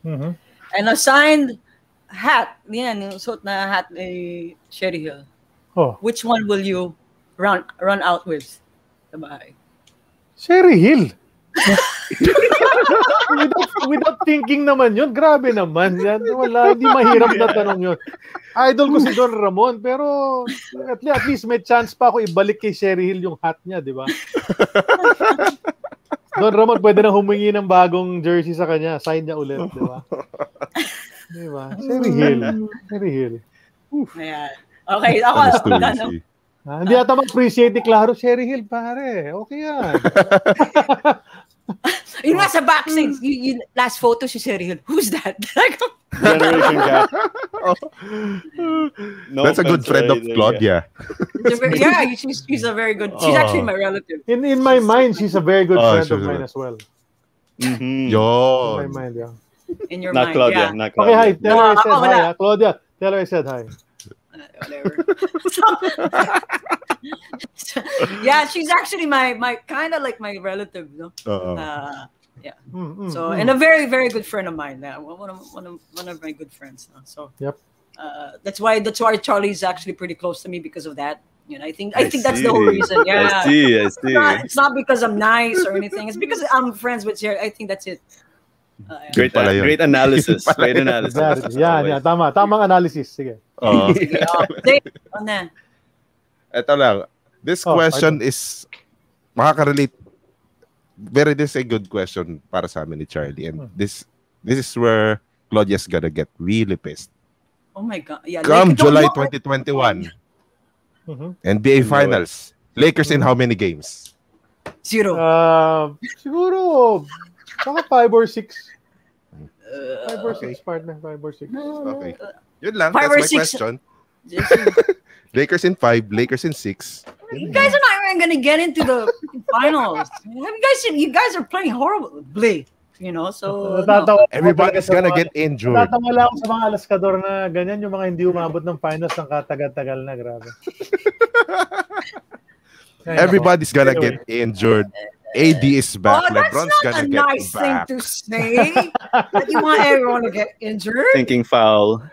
and a signed hat. Yan, yung suot na hat ni Sherry Hill. Oh. Which one will you run out with? Sabay. Sherry Hill. without thinking naman yun. Grabe naman yan. Wala, hindi mahirap na tanong yun. Idol ko si Don Ramon, pero at least may chance pa ako ibalik kay Sherry Hill yung hat niya, di ba? Don Ramon pwede na humingi ng bagong jersey sa kanya. Sign niya ulit, di ba? Di ba? Sherry Hill. Ayan. Okay, ako. Hindi ata ma-appreciate ni Claro. Sherry Hill, pare. Okay yan. Yung nga sa backstage, yung last photo si Sherry Hill. Who's that? Generation gap. No, that's a good friend of Claudia. Yeah, she's a very good. She's actually my relative. In my mind, she's a very good friend of mine as well. Yo. In my mind, yeah. In your not mind, Claudia, yeah. not Claudia. Okay, hi. Tell her I said hi. Claudia, tell her I said hi. Whatever. Yeah, she's actually my kind of like my relative, no? Yeah. So and a very, very good friend of mine. Yeah, one of my good friends. No? So yep. That's why Charlie's actually pretty close to me because of that. You know, I think that's the whole reason. Yeah. I see. It's not because I'm nice or anything. It's because I'm friends with Sherry. I think that's it. Great analysis. Great analysis. Yeah, tamang analysis. Sige. Ito lang. This question is makaka-relate. This is a good question para sa amin ni Charlie. And this is where Claudia's gonna get really pissed. Oh my God. Yeah, come July 2021, NBA Finals. Lakers in how many games? 0. Siguro, baka 5 or 6. 5 or 6, partner. 5 or 6. Okay. Yun lang. 5 That's or my 6. question. Yes. Lakers in 5, Lakers in 6. You guys are not even gonna get into the finals. You guys are playing horribly. So no. Everybody's gonna get injured. Natawala ako sa mga alaskador na ganyan, yung mga hindi umabot ng finals ng katagal-tagal na, grabe. Everybody's gonna get injured. AD is back. LeBron's gonna get back. That's not a nice thing to say. That you want everyone to get injured. Thinking foul.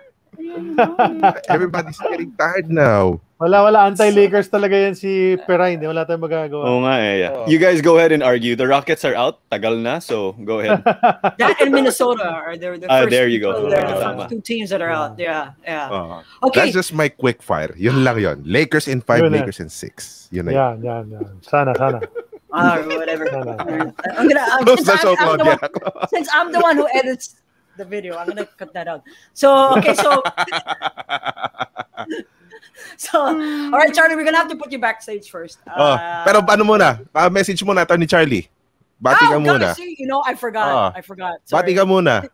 Everybody's getting tired now. Wala. Anti-Lakers talaga yan si Peray. Wala tayong magagawa. Oo nga eh. Yeah. You guys go ahead and argue. The Rockets are out. Tagal na. So, go ahead. That and Minnesota are the first. There you go. They're the first 2 teams that are out. Yeah. Okay. That's just my quick fire. Yun lang yun. Lakers in 5, Lakers in 6. Yun na yun. Yan. Sana. Whatever. Since I'm the one who edits the video, I'm gonna cut that out. So all right, Charlie, we're gonna have to put you backstage first. Pero ano muna? Message muna ito ni Charlie. Bati ka muna. See, I forgot. Sorry. Bati ka muna.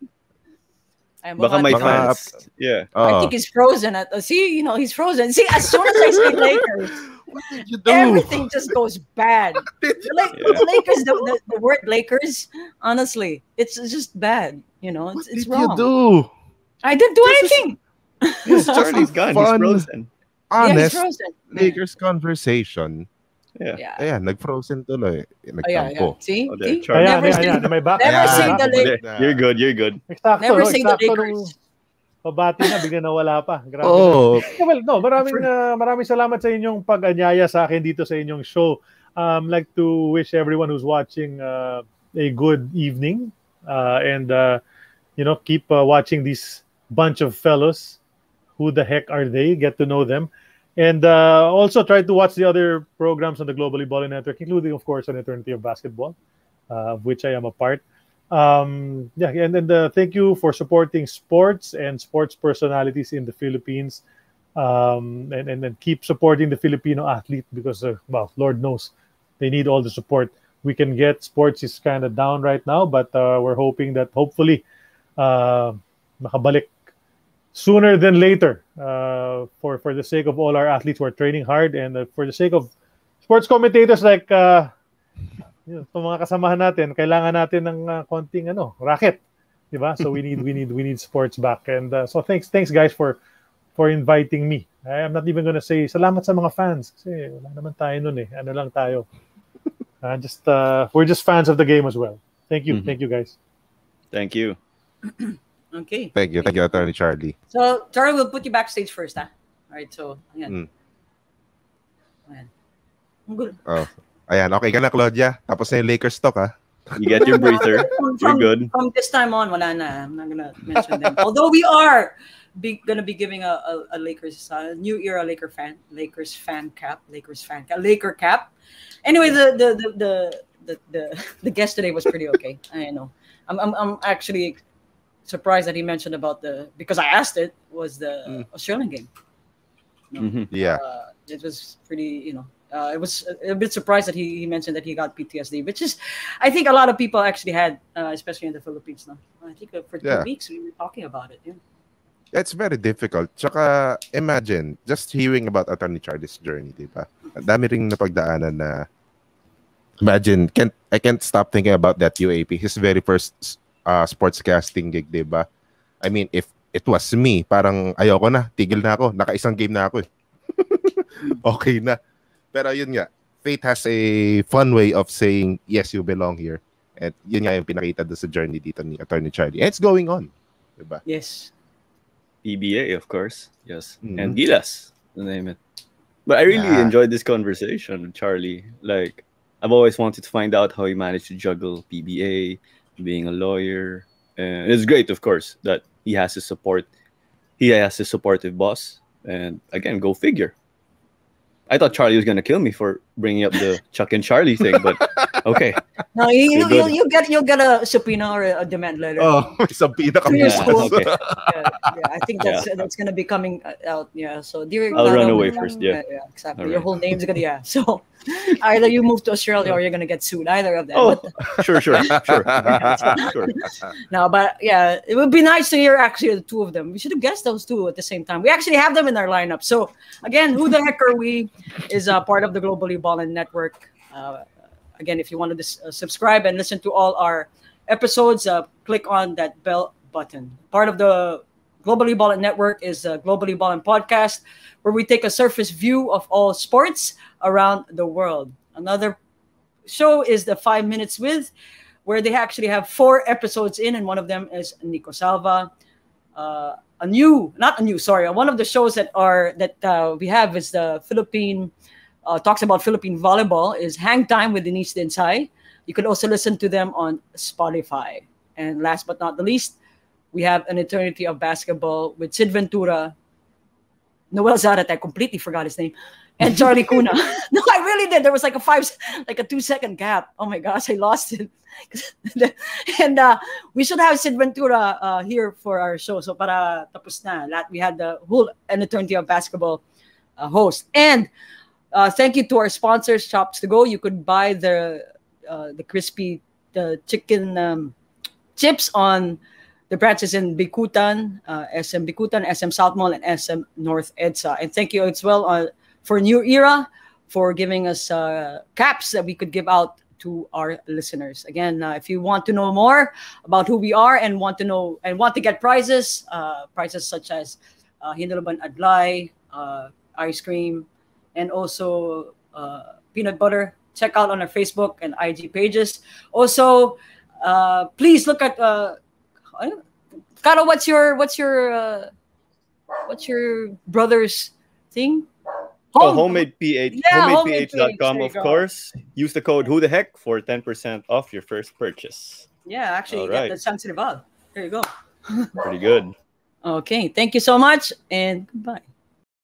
Baka may fans. Yeah. I think he's frozen. See, he's frozen. See, as soon as I say Lakers, everything just goes bad. The Lakers, the word Lakers, honestly, it's just bad. It's wrong. What did you do? I didn't do anything. Charlie's gone. He's frozen. Honest he's frozen. Lakers conversation. Yeah. Ayan, nag-frozen tuloy. Yeah. Nagtampo. See? Ayan, may back. Never say the Lakers. You're good. Eksakto, Never say the Lakers. Pabati na, bigla nawala pa. Grabe. Well, no, maraming salamat sa inyong pag-anyaya sa akin dito sa inyong show. Like to wish everyone who's watching a good evening. And keep watching these bunch of fellows. Who the heck are they? Get to know them. And also try to watch the other programs on the Globally Ballin Network, including, of course, an Eternity of Basketball, of which I am a part. And thank you for supporting sports and sports personalities in the Philippines. And keep supporting the Filipino athlete because, Lord knows, they need all the support we can get. Sports is kind of down right now, but we're hoping that hopefully makabalik sooner than later for the sake of all our athletes who are training hard and for the sake of sports commentators like itong mga kasamahan natin, kailangan natin ng konting racket, di ba? So we need sports back. And so thanks guys for inviting me. I'm not even gonna say salamat sa mga fans kasi wala naman tayo nun eh. Ano lang tayo. We're just fans of the game as well. Thank you. Thank you guys. Thank you. Okay. Thank you, Attorney Charlie. So, Charlie, we'll put you backstage first, All right, so, ayan. Ayan. Good. Ayan, okay ka na, Claudia. Tapos na yung Lakers talk, ha? You get your breather. You're good. From this time on, wala na. I'm not gonna mention them. Although we are gonna be giving a Lakers new era Laker cap. Anyway, the guest today was pretty okay. I know. I'm actually surprised that he mentioned about because I asked the Australian game. Yeah. It was pretty, it was a bit surprised that he mentioned that he got PTSD, which is, I think a lot of people actually had, especially in the Philippines. No? I think for 2 weeks we were talking about it. Yeah. It's very difficult. Tsaka imagine, just hearing about Attorney Charlie's journey, diba? Ang dami ring napagdaanan na, imagine, I can't stop thinking about that UAP. His very first sportscasting gig, diba? I mean, if it was me, parang ayoko na, tigil na ako, naka-isang game na ako eh. Okay na. Pero yun nga, fate has a fun way of saying, yes, you belong here. At yun nga yung pinakita doon sa journey dito ni Attorney Charlie. And it's going on. Diba? Yes. PBA, of course. Yes. And Gilas, to name it. But I really enjoyed this conversation with Charlie. Like, I've always wanted to find out how he managed to juggle PBA, being a lawyer. And it's great, of course, that he has his support. He has his supportive boss. And again, go figure. I thought Charlie was going to kill me for bringing up the Chuck and Charlie thing, but Okay. No, you'll get a subpoena or a demand letter. Oh, subpoena ka. Your school. Okay. I think that's gonna be coming out. Yeah. So dear, I'll run away first. Yeah. Exactly. All Your right. whole name's gonna So either you move to Australia or you're gonna get sued. Either of them. Oh, sure. No, but yeah, it would be nice to hear actually the two of them. We should have guessed those two at the same time. We actually have them in our lineup. So again, Who the Heck Are We is part of the Globally Ballin network. Again, if you want to subscribe and listen to all our episodes, click on that bell button. Part of the Globally Ballin network is the Globally Ballin podcast, where we take a surface view of all sports around the world. Another show is the 5 Minutes With, where they actually have 4 episodes in, and one of them is Nico Salva. One of the shows that we have is the Philippine talks about Philippine volleyball is Hang Time with Denise Densai. You can also listen to them on Spotify. And last but not the least, we have An Eternity of Basketball with Sid Ventura, Noel Zarat, I completely forgot his name, and Charlie Cuna. No, I really did. There was like a 2-second gap. Oh my gosh, I lost it. And we should have Sid Ventura here for our show. So para tapos na. We had the whole An Eternity of Basketball host. And thank you to our sponsors, Shops to Go. You could buy the crispy chicken chips on the branches in Bikutan, SM Bikutan, SM South Mall, and SM North EDSA. And thank you as well for New Era for giving us caps that we could give out to our listeners. Again, if you want to know more about who we are and want to get prizes such as Hinuluban Adlay, ice cream, and also peanut butter, check out on our Facebook and IG pages. Also, please look at Claro, what's your brother's thing? HomemadePH. Yeah, HomemadePH.com, of course. Use the code Who the Heck for 10% off your first purchase. Yeah, actually, you get the sensitive. There you go. Pretty good. Okay, thank you so much, and goodbye.